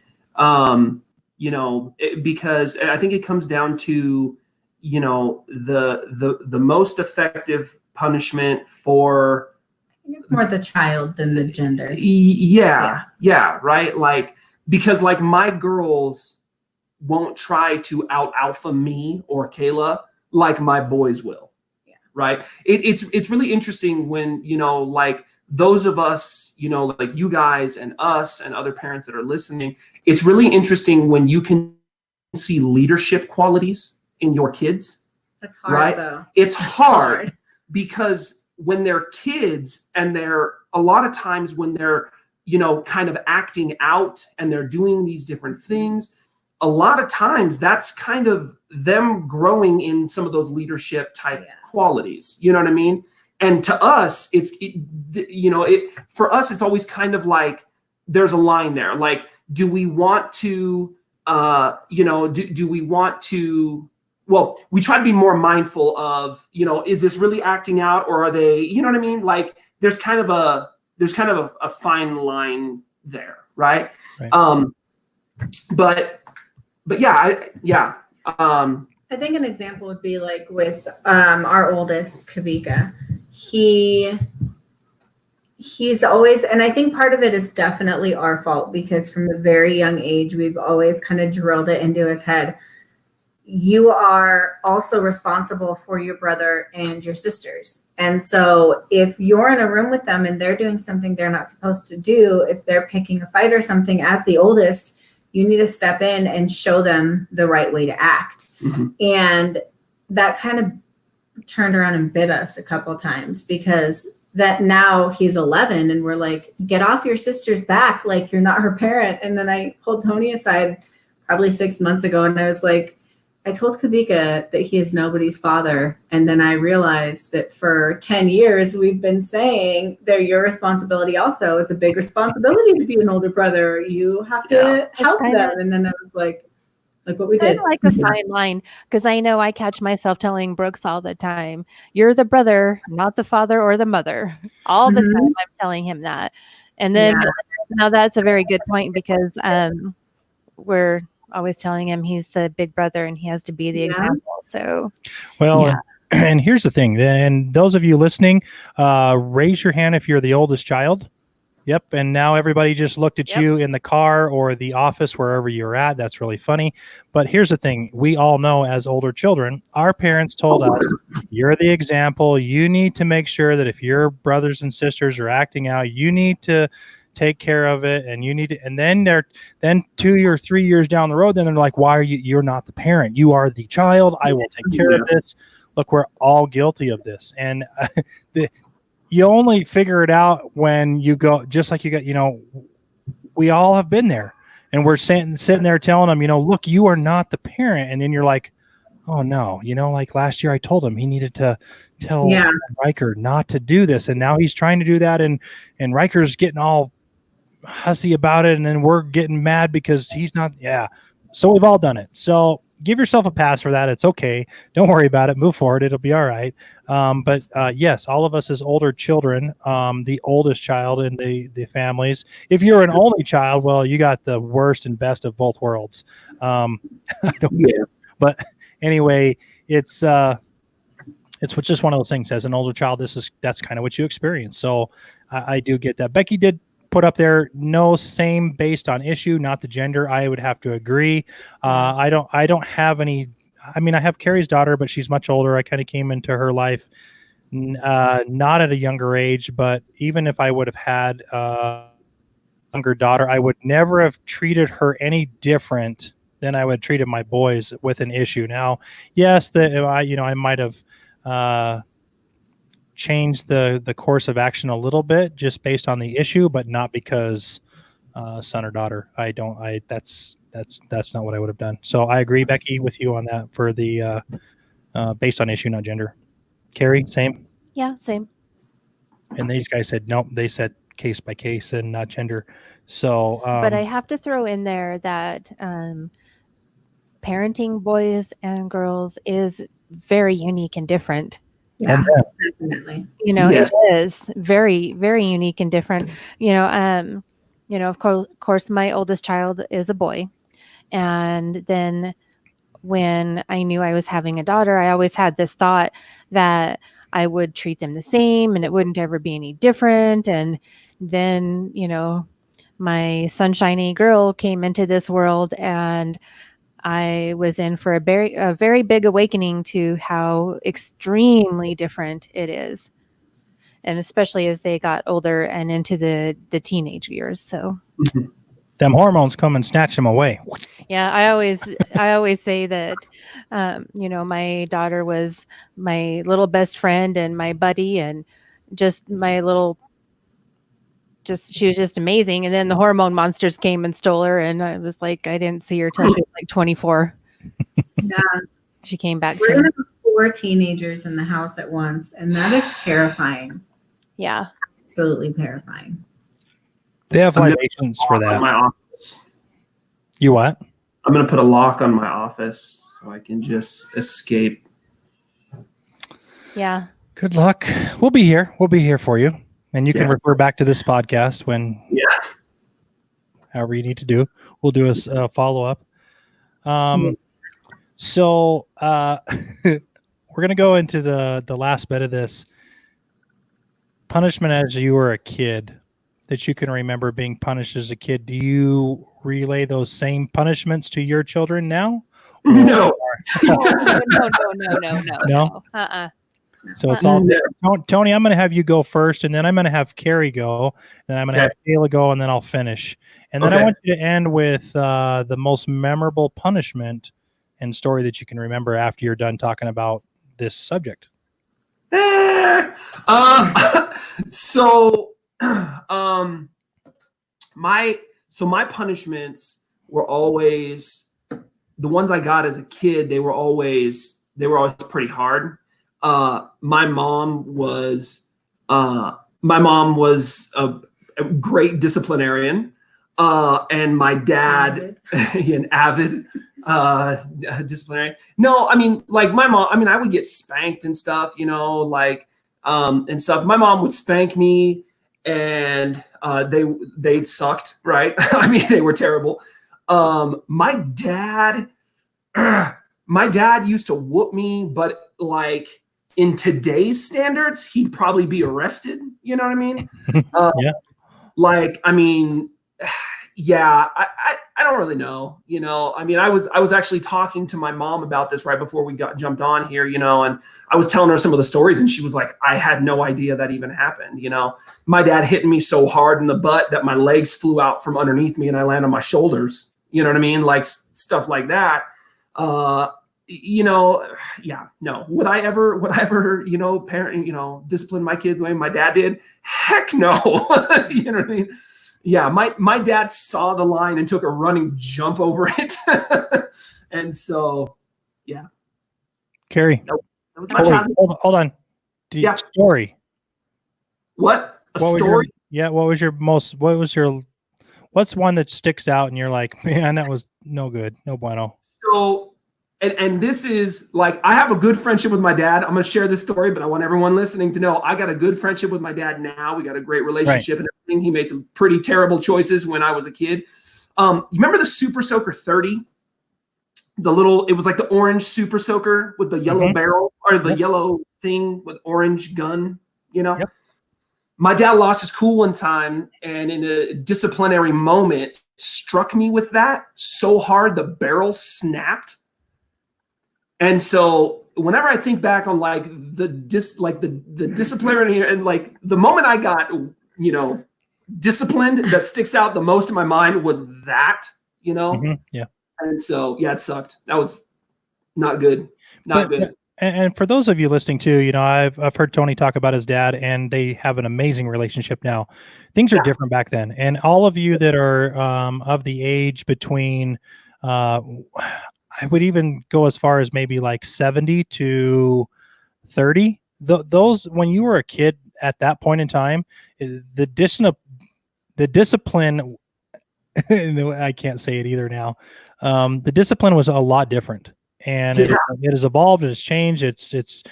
Because I think it comes down to, the most effective punishment for. I think it's more the child than the gender. Yeah. Right. Like, because like my girls won't try to out alpha me or Kayla like my boys will. Yeah. Right. It's really interesting when, like those of us, like you guys and us and other parents that are listening, it's really interesting when you can see leadership qualities in your kids. That's hard, right? Though. It's hard because when they're kids and they're a lot of times when they're, kind of acting out and they're doing these different things, a lot of times that's kind of them growing in some of those leadership type qualities. You know what I mean? And to us, for us, it's always kind of like there's a line there. Like, do we want to, do we want to, well, we try to be more mindful of, is this really acting out, or are they, you know what I mean? Like there's kind of a fine line there. Right. But yeah. I think an example would be like with our oldest, Kavika. He's always, and I think part of it is definitely our fault, because from a very young age, we've always kind of drilled it into his head. You are also responsible for your brother and your sisters. And so if you're in a room with them and they're doing something they're not supposed to do, if they're picking a fight or something, as the oldest, you need to step in and show them the right way to act. Mm-hmm. And that kind of turned around and bit us a couple of times, because that now he's 11 and we're like, get off your sister's back. Like, you're not her parent. And then I pulled Tony aside probably 6 months ago, and I was like, I told Kavika that he is nobody's father. And then I realized that for 10 years, we've been saying they're your responsibility also. It's a big responsibility to be an older brother. You have to help them. And then I was like what we did. Like a fine line, because I know I catch myself telling Brooks all the time, you're the brother, not the father or the mother. All the time I'm telling him that. And then now that's a very good point, because we're always telling him he's the big brother and he has to be the example. So, well, and here's the thing. And those of you listening, raise your hand if you're the oldest child. Yep. And now everybody just looked at you in the car or the office, wherever you're at. That's really funny. But here's the thing. We all know, as older children, our parents told us, you're the example. You need to make sure that if your brothers and sisters are acting out, you need to take care of it. And you need to, and then 2 or 3 years down the road, then they're like, why are you're not the parent? You are the child. I will take care of this. Look, we're all guilty of this. And you only figure it out when you go, just like you got, we all have been there, and we're sitting there telling them, look, you are not the parent. And then you're like, oh no, like last year I told him he needed to tell Riker not to do this. And now he's trying to do that. And Riker's getting all hussy about it. And then we're getting mad because he's not. Yeah. So we've all done it. So give yourself a pass for that. It's okay. Don't worry about it. Move forward. It'll be all right. But yes, all of us as older children, the oldest child in the families. If you're an only child, well, you got the worst and best of both worlds. I don't know. But anyway, it's just one of those things. As an older child, that's kind of what you experience. So I do get that. Becky did put up there, no, same based on issue, not the gender. I would have to agree. I don't have any. I mean, I have Carrie's daughter, but she's much older. I kind of came into her life not at a younger age, but even if I would have had a younger daughter, I would never have treated her any different than I would have treated my boys with an issue. Now, yes, I might have changed the course of action a little bit just based on the issue, but not because son or daughter. That's not what I would have done. So I agree, Becky, with you on that for the based on issue, not gender. Carrie, same? Yeah, same. And these guys said, nope, they said case by case and not gender. So, but I have to throw in there that parenting boys and girls is very unique and different. Yeah, definitely. It is very, very unique and different. Of course, my oldest child is a boy. And then when I knew I was having a daughter, I always had this thought that I would treat them the same and it wouldn't ever be any different. And then, my sunshiny girl came into this world, and I was in for a very big awakening to how extremely different it is. And especially as they got older and into the teenage years. So them hormones come and snatch them away. Yeah, I always say that, my daughter was my little best friend and my buddy and just my little she was just amazing. And then the hormone monsters came and stole her, and I was like, I didn't see her till she was like 24. Yeah. She came back We're to gonna me. have 4 teenagers in the house at once, and that is terrifying. Yeah. Absolutely terrifying. They have I'm gonna libations for On that. my office. You what? I'm gonna put a lock on my office so I can just escape. Yeah. Good luck. We'll be here. We'll be here for you. And you can Yeah. refer back to this podcast when, Yeah. however you need to do. We'll do a follow up. So we're going to go into the last bit of this. Punishment as you were a kid that you can remember being punished as a kid. Do you relay those same punishments to your children now? No. No. No? So it's all different. Tony, I'm going to have you go first, and then I'm going to have Carrie go, and I'm going to have Kayla go, and then I'll finish. And then I want you to end with the most memorable punishment and story that you can remember after you're done talking about this subject. So my punishments were always the ones I got as a kid. They were always pretty hard. My mom was a great disciplinarian, and my dad, an avid disciplinarian. No, I mean, like my mom. I mean, I would get spanked and stuff, like and stuff. My mom would spank me, and they sucked, right? I mean, they were terrible. My dad used to whoop me, but like in today's standards, he'd probably be arrested. You know what I mean? Yeah. Like, I mean, yeah, I don't really know. I mean, I was actually talking to my mom about this right before we jumped on here, and I was telling her some of the stories, and she was like, I had no idea that even happened. My dad hit me so hard in the butt that my legs flew out from underneath me and I landed on my shoulders. You know what I mean? Like stuff like that. Yeah, no. Would I ever, parent, discipline my kids the way my dad did? Heck no. You know what I mean? Yeah, my dad saw the line and took a running jump over it. And so, yeah. Carrie. That was my childhood. Hold on. Story. What? Story? What's one that sticks out and you're like, man, that was no good. No bueno. So, and this is like, I have a good friendship with my dad. I'm going to share this story, but I want everyone listening to know I got a good friendship with my dad now. We got a great relationship and everything. He made some pretty terrible choices when I was a kid. You remember the Super Soaker 30? It was like the orange Super Soaker with the yellow barrel or the yellow thing with orange gun, Yep. My dad lost his cool one time and in a disciplinary moment struck me with that so hard the barrel snapped. And so whenever I think back on like the disciplinary and like the moment I got, disciplined, that sticks out the most in my mind was that, Yeah. And so, yeah, it sucked. That was not good. Not good. And for those of you listening too, I've heard Tony talk about his dad, and they have an amazing relationship now. Things are different back then, and all of you that are of the age between, I would even go as far as maybe like 70 to 30. Those when you were a kid at that point in time, the discipline. I can't say it either now. The discipline was a lot different. And it has evolved, it has changed, it's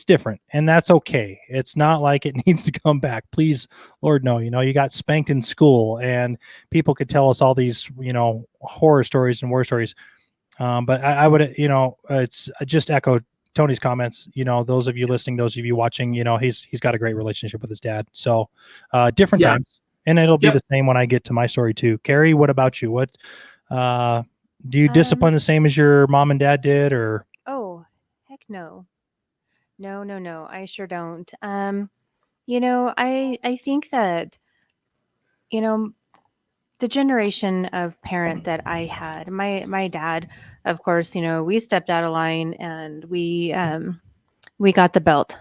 different, and that's okay. It's not like it needs to come back. Please, Lord, no. You got spanked in school, and people could tell us all these, horror stories and war stories. But I would, it's just echo Tony's comments. Those of you listening, those of you watching, he's got a great relationship with his dad. So different times, and it'll be the same when I get to my story too. Carrie, what about you? What? Do you discipline the same as your mom and dad did, or? Oh, heck no. No. I sure don't. I think that, the generation of parent that I had, my dad, of course, we stepped out of line and we got the belt,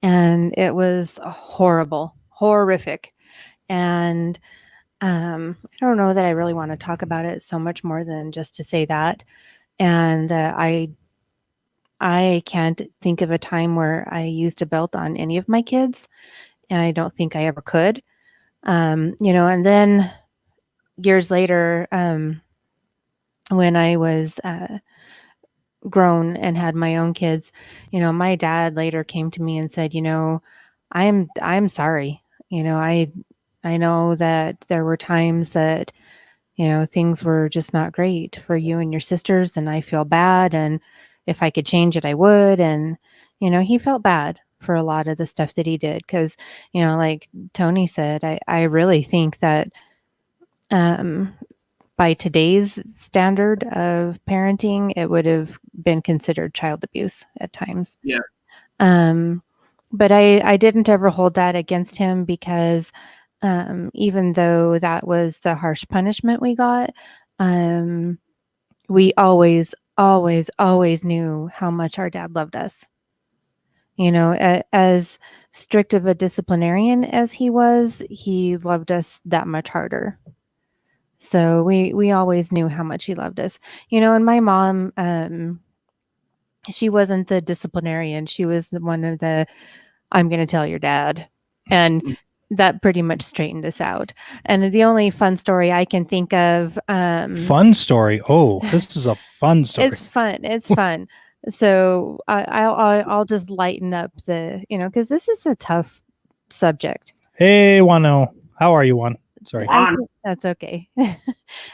and it was horrific. And I don't know that I really want to talk about it so much more than just to say that. And I can't think of a time where I used a belt on any of my kids, and I don't think I ever could. And then years later, when I was grown and had my own kids, my dad later came to me and said, I'm sorry. I know that there were times that, things were just not great for you and your sisters, and I feel bad. And if I could change it, I would. And, he felt bad for a lot of the stuff that he did. Cause, like Tony said, I really think that, by today's standard of parenting, it would have been considered child abuse at times. Yeah. But I didn't ever hold that against him because even though that was the harsh punishment we got, we always, always, always knew how much our dad loved us. As strict of a disciplinarian as he was, he loved us that much harder. So we always knew how much he loved us. And my mom, she wasn't the disciplinarian. She was one of the, I'm going to tell your dad. And that pretty much straightened us out. And the only fun story I can think of. Fun story. Oh, this is a fun story. It's fun. It's fun. So I'll just lighten up because this is a tough subject. Hey, Wano. How are you, Juan? Sorry. That's okay.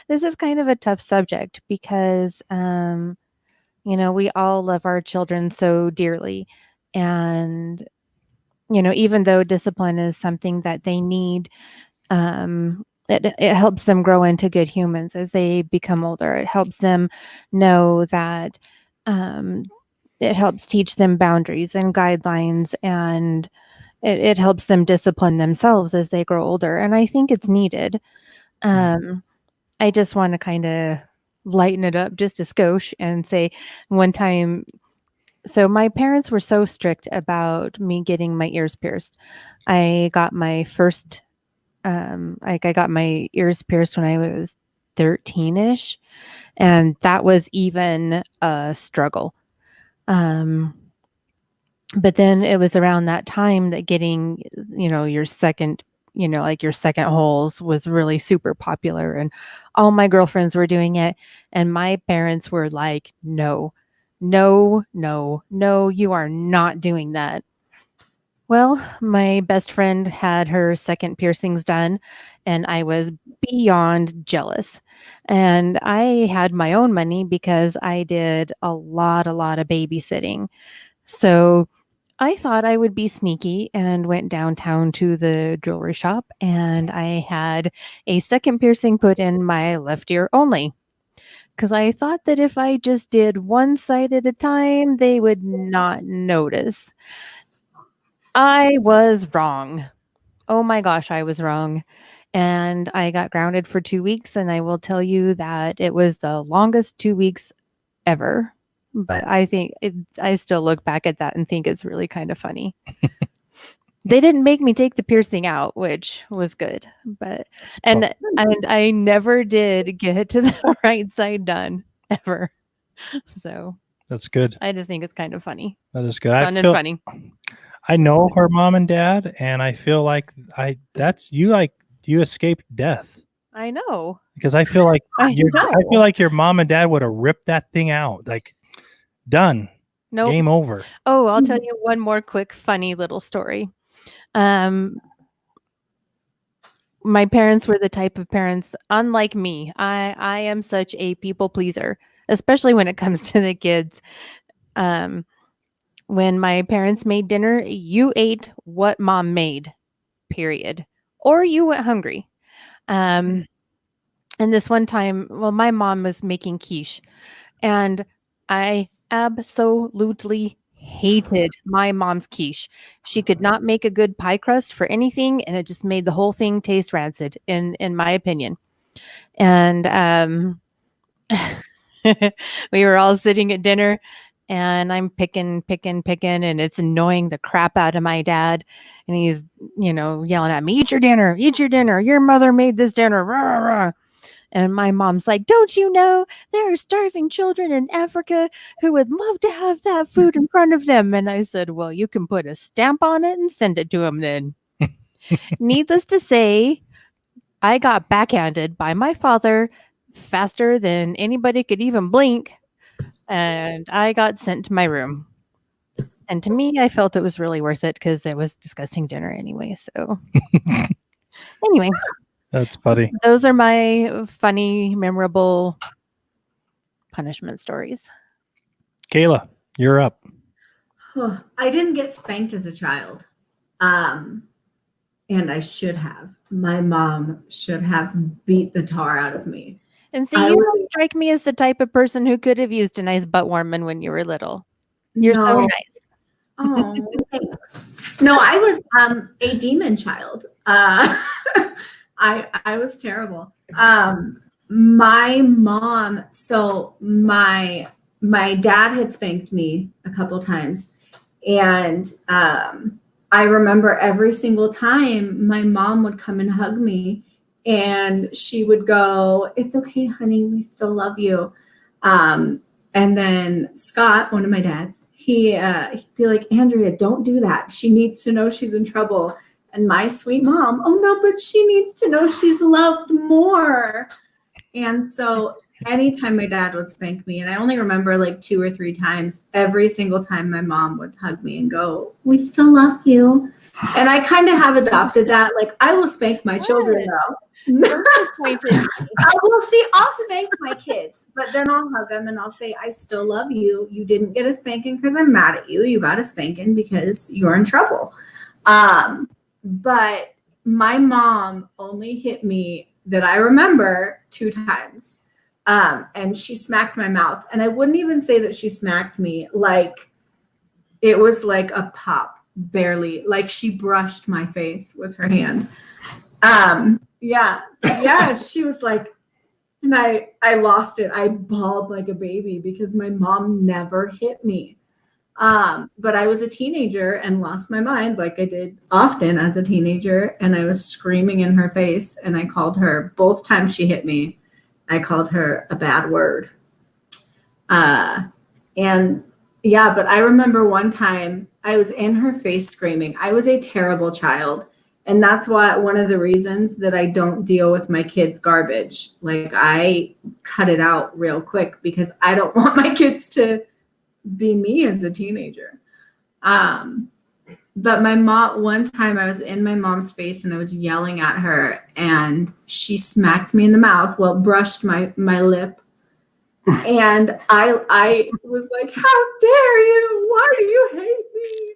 This is kind of a tough subject because, we all love our children so dearly. And, even though discipline is something that they need, it helps them grow into good humans as they become older. It helps them know that it helps teach them boundaries and guidelines, and it helps them discipline themselves as they grow older. And I think it's needed. I just want to kind of lighten it up just a skosh and say one time, so my parents were so strict about me getting my ears pierced. I got my first, I got my ears pierced when I was 13-ish. And that was even a struggle. But then it was around that time that getting, your second, your second holes was really super popular, and all my girlfriends were doing it. And my parents were like, no, you are not doing that. Well, my best friend had her second piercings done, and I was beyond jealous. And I had my own money because I did a lot of babysitting. So I thought I would be sneaky and went downtown to the jewelry shop, and I had a second piercing put in my left ear only. Because I thought that if I just did one side at a time, they would not notice. I was wrong. Oh my gosh, I was wrong. And I got grounded for 2 weeks, and I will tell you that it was the longest 2 weeks ever. But I think I still look back at that and think it's really kind of funny. They didn't make me take the piercing out, which was good. But and I never did get to the right side done ever. So that's good. I just think it's kind of funny. That is good. Fun and funny. I know her mom and dad, and I feel like you escaped death. I know. Because I feel like I feel like your mom and dad would have ripped that thing out. Like, done. Nope. Game over. Oh, I'll tell you one more quick funny little story. My parents were the type of parents, unlike me. I am such a people pleaser, especially when it comes to the kids. When my parents made dinner, you ate what mom made, period. Or you went hungry. And this one time, my mom was making quiche, and I absolutely hated my mom's quiche. She could not make a good pie crust for anything, and it just made the whole thing taste rancid, in my opinion. And we were all sitting at dinner, and I'm picking, and it's annoying the crap out of my dad. And he's, yelling at me, eat your dinner, your mother made this dinner, rah, rah. And my mom's like, don't you know there are starving children in Africa who would love to have that food in front of them? And I said, well, you can put a stamp on it and send it to them then. Needless to say, I got backhanded by my father faster than anybody could even blink. And I got sent to my room. And to me, I felt it was really worth it because it was disgusting dinner anyway. So anyway. That's funny. Those are my funny, memorable punishment stories. Kayla, you're up. I didn't get spanked as a child. And I should have. My mom should have beat the tar out of me. And see, you don't strike me as the type of person who could have used a nice butt warming when you were little. You're so nice. Oh, thanks. No, I was a demon child. I was terrible. My mom, so my dad had spanked me a couple times, and I remember every single time my mom would come and hug me, and she would go, "It's okay, honey, we still love you." And then Scott, one of my dads, he'd be like, "Andrea, don't do that. She needs to know she's in trouble." And my sweet mom, "Oh no, but she needs to know she's loved more." And so anytime my dad would spank me, and I only remember like 2 or 3 times, every single time my mom would hug me and go, "We still love you." And I kind of have adopted that. Like, I will spank my children though. I'll spank my kids, but then I'll hug them and I'll say, "I still love you. You didn't get a spanking because I'm mad at you. You got a spanking because you're in trouble." But my mom only hit me, that I remember, 2 times. And she smacked my mouth. And I wouldn't even say that she smacked me. Like, it was like a pop, barely. Like, she brushed my face with her hand. She was like, and I lost it. I bawled like a baby because my mom never hit me. But I was a teenager and lost my mind, like I did often as a teenager. And I was screaming in her face, and I called her, both times she hit me, I called her a bad word. But I remember one time I was in her face screaming. I was a terrible child. And that's why one of the reasons that I don't deal with my kids' garbage. Like, I cut it out real quick because I don't want my kids to be me as a teenager. But my mom, one time I was in my mom's face and I was yelling at her, and she smacked me in the mouth, brushed my lip. And I was like, "How dare you? Why do you hate me?"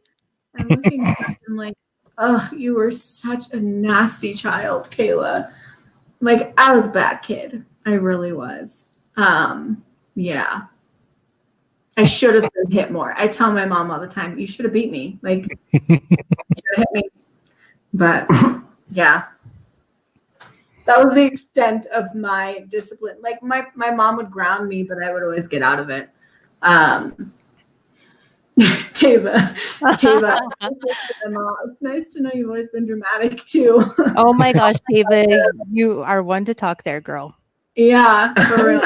I'm looking back, I'm like, "Oh, you were such a nasty child, Kayla." Like, I was a bad kid. I really was. Yeah. I should have been hit more. I tell my mom all the time, "You should have beat me. Like, you should have hit me." But yeah, that was the extent of my discipline. Like, my mom would ground me, but I would always get out of it. Tava, it's nice to know you've always been dramatic too. Oh my gosh, Tava, you are one to talk there, girl. Yeah, for real.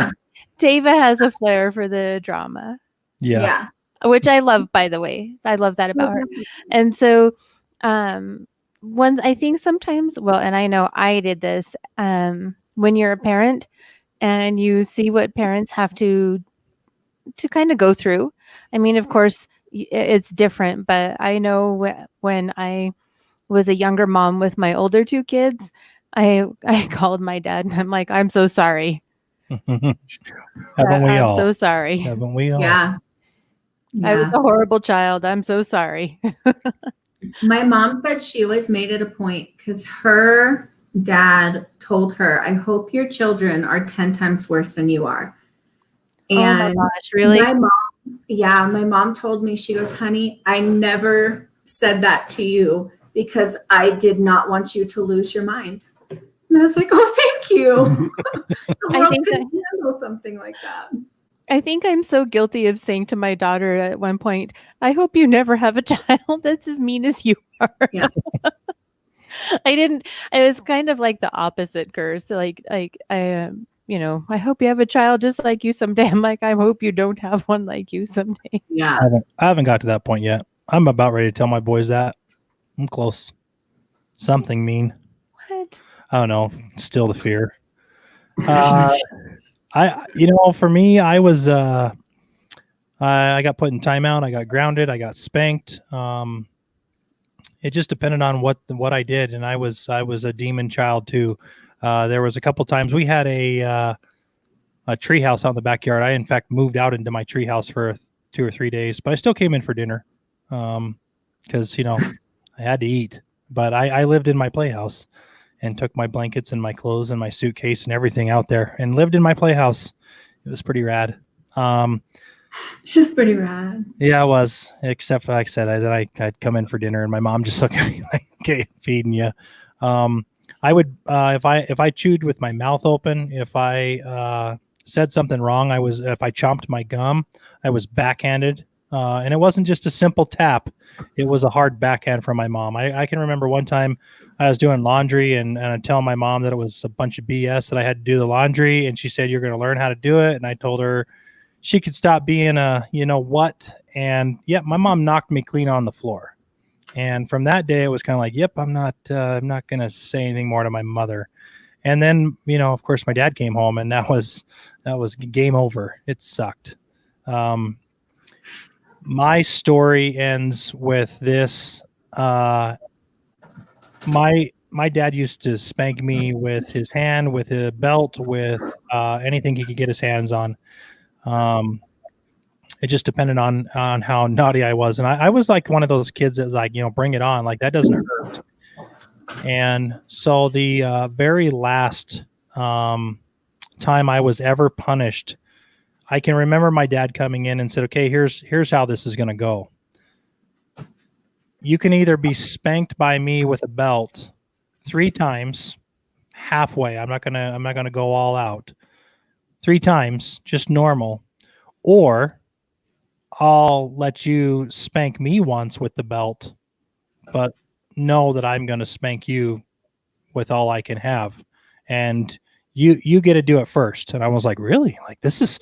Tava has a flair for the drama. Yeah. Which I love, by the way. I love that about her. And so I think sometimes, and I know I did this, when you're a parent and you see what parents have to kind of go through. I mean, of course, it's different, but I know when I was a younger mom with my older 2 kids, I called my dad and I'm like, "I'm so sorry." Haven't we all? I'm so sorry. Haven't we all? Yeah. I was a horrible child. I'm so sorry. My mom said she always made it a point because her dad told her, "I hope your children are 10 times worse than you are." And oh my gosh, really? My mom told me, she goes, "Honey, I never said that to you because I did not want you to lose your mind." And I was like, "Oh, thank you." I think can handle something like that. I think I'm so guilty of saying to my daughter at one point, I hope you never have a child that's as mean as you are. Yeah. I didn't, it was kind of like the opposite curse. I hope you have a child just like you someday. I'm like, I hope you don't have one like you someday. Yeah. I haven't got to that point yet. I'm about ready to tell my boys that. I'm close. Something mean. What? I don't know. Still the fear. For me, I was, I got put in timeout. I got grounded. I got spanked. It just depended on what I did. And I was a demon child too. There was a couple times we had a tree house out in the backyard. I, in fact, moved out into my tree house for 2 or 3 days, but I still came in for dinner. Cause I had to eat, but I lived in my playhouse and took my blankets and my clothes and my suitcase and everything out there and lived in my playhouse. It was pretty rad. It's pretty rad. Yeah, it was, except for, like I said, I'd come in for dinner and my mom just looked at me like, okay, feeding you. I would, if I chewed with my mouth open, if I said something wrong, if I chomped my gum, I was backhanded. And it wasn't just a simple tap. It was a hard backhand from my mom. I can remember one time I was doing laundry and I telling my mom that it was a bunch of BS that I had to do the laundry. And she said, you're going to learn how to do it. And I told her she could stop being a, what? And yeah, my mom knocked me clean on the floor. And from that day, it was kind of like, yep, I'm not going to say anything more to my mother. And then, of course, my dad came home and that was game over. It sucked. My story ends with this. My dad used to spank me with his hand, with a belt, with anything he could get his hands on. It just depended on how naughty I was. And I was like one of those kids that was like, bring it on. Like, that doesn't hurt. And so the very last time I was ever punished, I can remember my dad coming in and said, okay, here's how this is going to go. You can either be spanked by me with a belt 3 times, halfway. I'm not going to go all out. 3 times, just normal, or I'll let you spank me once with the belt, but know that I'm going to spank you with all I can have. And you get to do it first. And I was like, really? Like, this is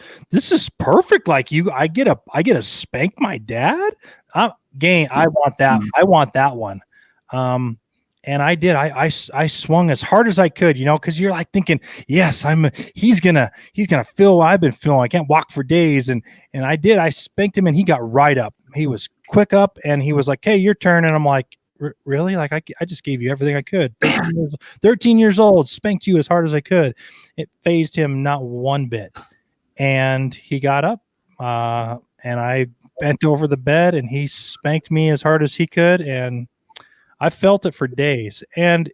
perfect. Like, I get to spank my dad. I want that. I want that one. And I did. I swung as hard as I could, because you're like thinking, yes, he's gonna feel what I've been feeling. I can't walk for days. And I did. I spanked him and he got right up. He was quick up and he was like, hey, your turn. And I'm like, really? Like, I just gave you everything I could. 13 years old, spanked you as hard as I could. It fazed him not one bit. And he got up and I bent over the bed and he spanked me as hard as he could. And I felt it for days. And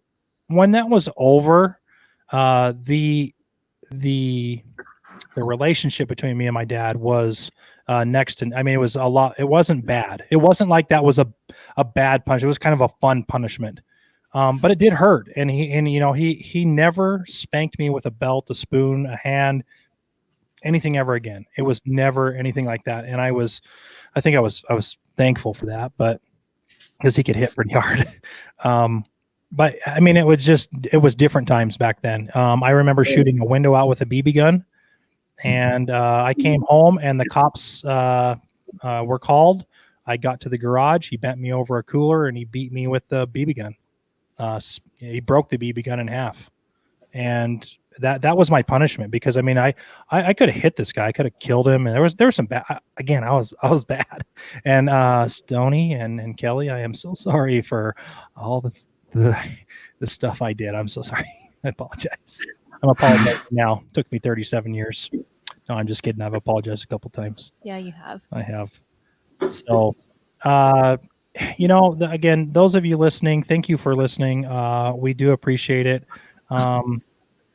when that was over, the relationship between me and my dad was next to, it was a lot. It wasn't bad. It wasn't like that was a bad punch. It was kind of a fun punishment. But it did hurt. And he never spanked me with a belt, a spoon, a hand, anything ever again. It was never anything like that. And I was thankful for that, but because he could hit pretty hard. But it was different times back then. I remember shooting a window out with a BB gun. And I came home and the cops were called. I got to the garage. He bent me over a cooler and he beat me with the BB gun. He broke the BB gun in half. And that was my punishment because I could have hit this guy. I could have killed him. And there was some bad, again, I was bad. And Stoney and Kelly, I am so sorry for all the stuff I did. I'm so sorry. I apologize. I'm apologizing now. It took me 37 years. No, I'm just kidding. I've apologized a couple times. Yeah, you have. I have. So, again, those of you listening, thank you for listening. We do appreciate it.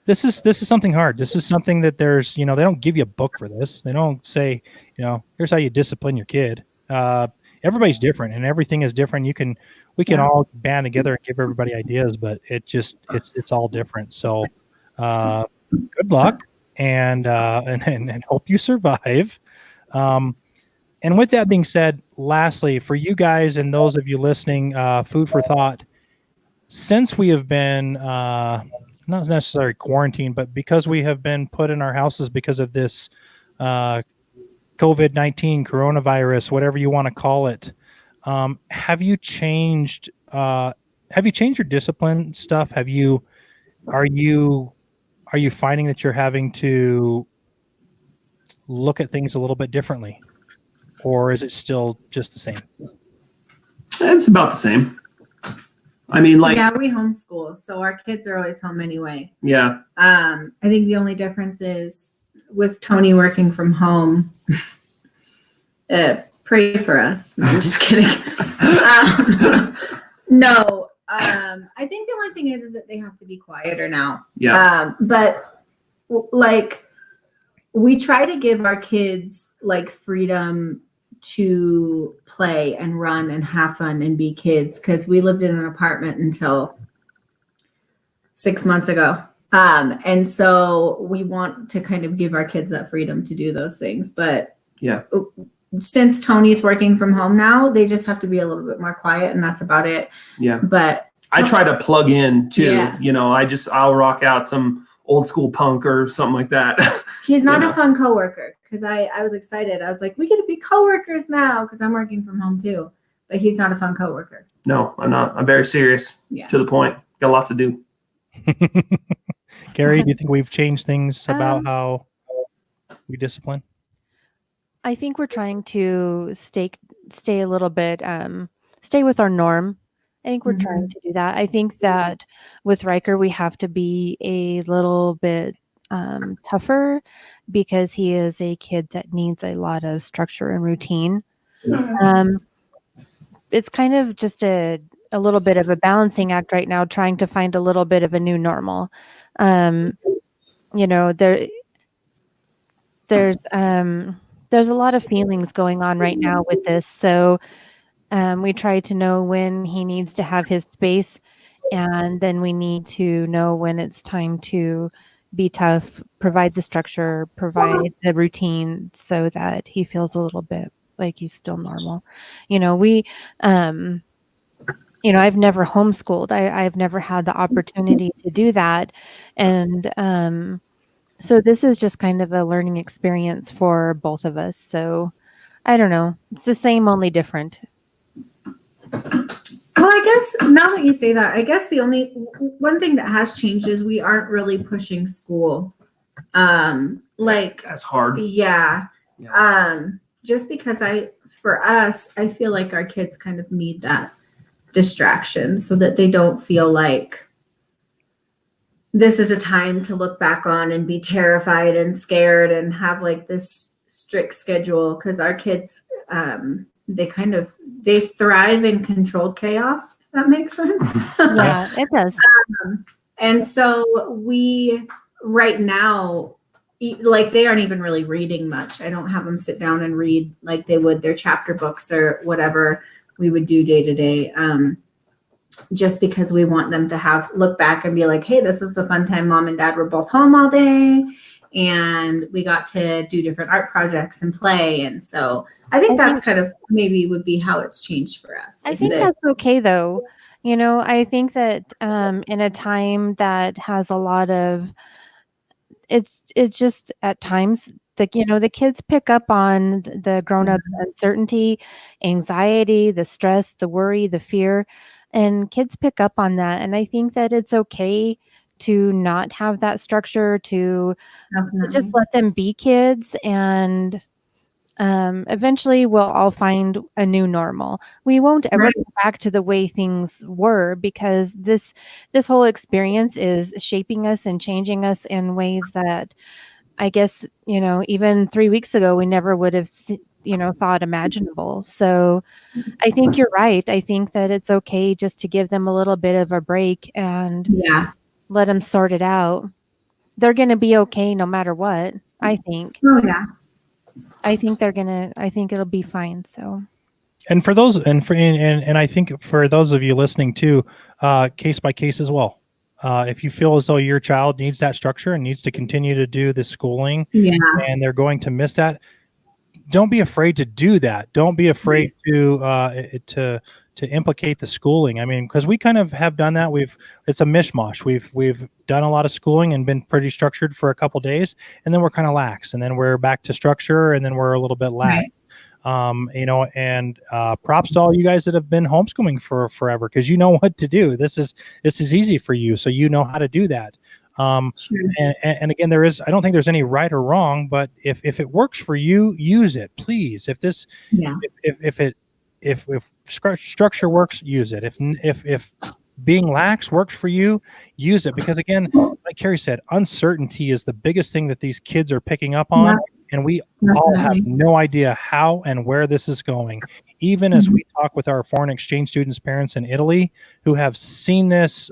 This is something hard. This is something that there's, they don't give you a book for this. They don't say, here's how you discipline your kid. Everybody's different and everything is different. We can all band together and give everybody ideas, but it's all different. So, good luck. and hope you survive. And with that being said, lastly, for you guys and those of you listening, food for thought. Since we have been not necessarily quarantined, but because we have been put in our houses because of this COVID-19 coronavirus, whatever you want to call it, have you changed your discipline stuff? Are you finding that you're having to look at things a little bit differently, or is it still just the same? It's about the same. I mean, like, yeah, we homeschool, so our kids are always home anyway. yeah, I think the only difference is with Tony working from home. Pray for us. No, I'm just kidding. No, I think the only thing is that they have to be quieter now. yeah, But like, we try to give our kids like freedom to play and run and have fun and be kids, because we lived in an apartment until 6 months ago. And so we want to kind of give our kids that freedom to do those things. But yeah, since Tony's working from home now, they just have to be a little bit more quiet, and that's about it. yeah. But I try to plug in too. Yeah. You know, I'll rock out some old school punk or something like that. he's not You know. a fun coworker, because I was excited. I was like, we get to be coworkers now, because I'm working from home too. But he's not a fun coworker. No, I'm not. I'm very serious. Yeah. To the point. Got lots to do. Gary, do you think we've changed things about Um, how we discipline? I think we're trying to stay a little bit, stay with our norm. I think we're trying to do that. I think that with Riker, we have to be a little bit tougher, because he is a kid that needs a lot of structure and routine. It's kind of just a little bit of a balancing act right now, trying to find a little bit of a new normal. You know, there's a lot of feelings going on right now with this. So we try to know when he needs to have his space, and then we need to know when it's time to be tough, provide the structure, provide the routine, so that he feels a little bit like he's still normal. You know, I've never homeschooled. I've never had the opportunity to do that. And so this is just kind of a learning experience for both of us. So I don't know. It's the same, only different. Well, I guess now that you say that, I guess the only one thing that has changed is we aren't really pushing school. Like, That's hard. yeah. Yeah. Just because for us, I feel like our kids kind of need that distraction, so that they don't feel like this is a time to look back on and be terrified and scared and have like this strict schedule. Because our kids, they thrive in controlled chaos, if that makes sense. Yeah, it does. And so we right now, like, they aren't even really reading much. I don't have them sit down and read like they would their chapter books or whatever we would do day to day. Just because we want them to look back and be like, hey, this is a fun time. Mom and dad were both home all day, and we got to do different art projects and play. And so I think that's kind of maybe would be how it's changed for us. I think that's okay, though. You know, I think that in a time that has a lot of, it's just at times the kids pick up on the grown-ups' uncertainty, anxiety, the stress, the worry, the fear, and kids pick up on that. And I think that it's okay to not have that structure, to just let them be kids, and eventually we'll all find a new normal. We won't ever go back to the way things were, because this whole experience is shaping us and changing us in ways that I guess, even 3 weeks ago, we never would have, thought imaginable. So I think you're right. I think that it's okay just to give them a little bit of a break and let them sort it out. They're going to be okay no matter what, I think. Oh, yeah. I think it'll be fine. So. And for those, and I think for those of you listening too, case by case as well. if you feel as though your child needs that structure and needs to continue to do the schooling, and they're going to miss that, don't be afraid to do that. Don't be afraid to implicate the schooling. I mean, because we kind of have done that. It's a mishmash. We've done a lot of schooling and been pretty structured for a couple days, and then we're kind of lax, and then we're back to structure, and then we're a little bit lax. And props to all you guys that have been homeschooling for forever, because you know what to do. This is easy for you, so you know how to do that. And again, I don't think there's any right or wrong, but if it works for you, use it, please. If structure works, use it. If being lax works for you, use it, because again, like Carrie said, uncertainty is the biggest thing that these kids are picking up on, and we all have no idea how and where this is going. Even as we talk with our foreign exchange students' parents in Italy, who have seen this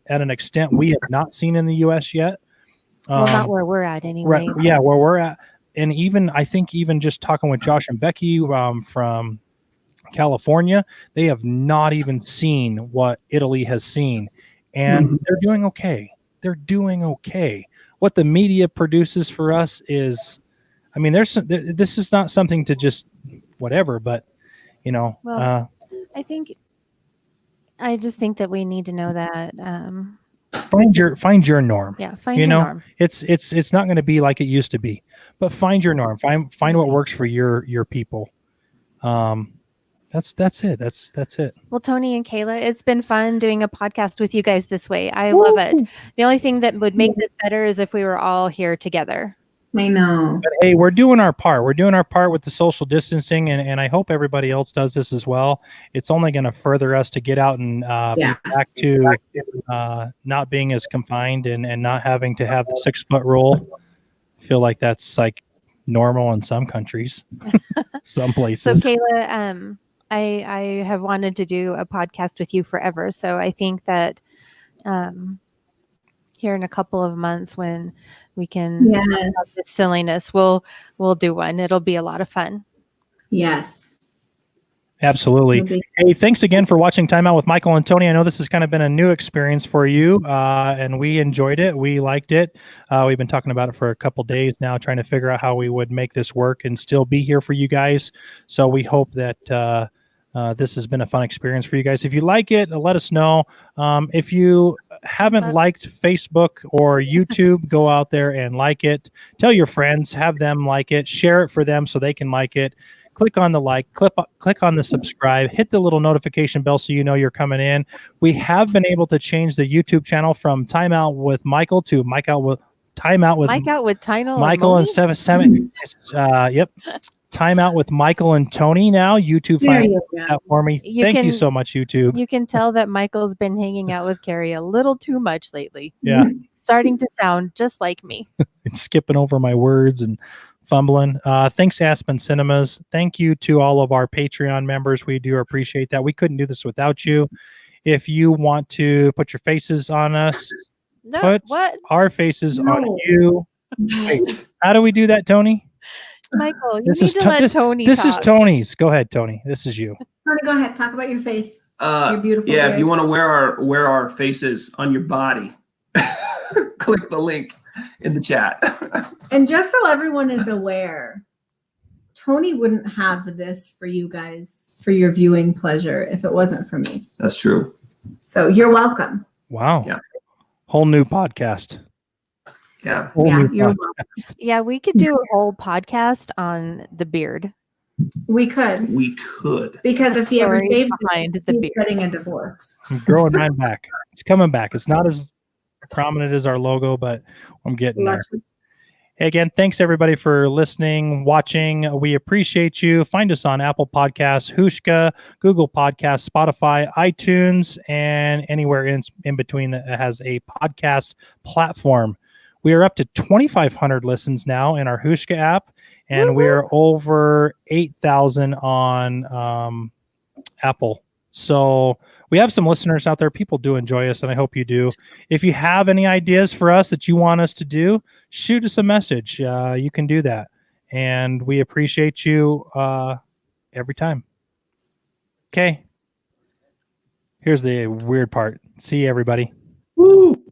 at an extent we have not seen in the U.S. yet. Well, not where we're at anyway. Right, yeah, where we're at. And I think just talking with Josh and Becky from California, they have not even seen what Italy has seen. And they're doing okay. They're doing okay. What the media produces for us is, I mean, this is not something to just whatever, but, I just think that we need to know that find your norm. Yeah, find your norm. It's not going to be like it used to be, but find your norm. Find what works for your people. That's it. That's it. Well, Tony and Kayla, it's been fun doing a podcast with you guys this way. I love it. The only thing that would make this better is if we were all here together. I know. But hey, we're doing our part. We're doing our part with the social distancing, and I hope everybody else does this as well. It's only going to further us to get out and be back to not being as confined and not having to have the 6-foot rule. I feel like that's like normal in some countries, some places. So Kayla, I have wanted to do a podcast with you forever. So I think that here in a couple of months, when we can have this silliness, we'll do one. It'll be a lot of fun. Yes. Absolutely. Hey, thanks again for watching Time Out with Michael and Tony. I know this has kind of been a new experience for you, and we enjoyed it. We liked it. We've been talking about it for a couple days now, trying to figure out how we would make this work and still be here for you guys. So we hope that this has been a fun experience for you guys. If you like it, let us know. If you haven't liked Facebook or YouTube, go out there and like it. Tell your friends, have them like it, share it for them so they can like it. Click on the like, click on the subscribe, hit the little notification bell so you know you're coming in. We have been able to change the YouTube channel from Time Out with Michael to Mike Out with Tino. Michael and 7. Yep. Time Out with Michael and Tony now. YouTube find that for me. Thank you so much, YouTube. You can tell that Michael's been hanging out with Carrie a little too much lately. Yeah. Starting to sound just like me. Skipping over my words and fumbling. Thanks, Aspen Cinemas. Thank you to all of our Patreon members. We do appreciate that. We couldn't do this without you. If you want to put your faces on us, our faces on you. Wait, how do we do that, Tony? Michael, you need to let Tony This talk. is Tony's. Go ahead, Tony. This is you. Tony, go ahead. Talk about your face. Your beautiful yeah, hair. if you want to wear our faces on your body, click the link in the chat. And just so everyone is aware, Tony wouldn't have this for you guys for your viewing pleasure if it wasn't for me. That's true. So you're welcome. Wow. Yeah. Whole new podcast. Yeah. You're welcome. Yeah, we could do a whole podcast on the beard. We could. Because if he ever Story shaves behind it, the he's beard. getting a divorce. I'm growing mine back. It's coming back. It's not as prominent as our logo, but I'm getting there. Hey, again, thanks everybody for listening, watching. We appreciate you. Find us on Apple Podcasts, Hooshka, Google Podcasts, Spotify, iTunes, and anywhere in between that has a podcast platform. We are up to 2,500 listens now in our Hooshka app, and we are over 8,000 on Apple. So we have some listeners out there. People do enjoy us, and I hope you do. If you have any ideas for us that you want us to do, shoot us a message. You can do that. And we appreciate you every time. Okay. Here's the weird part. See you, everybody. Woo!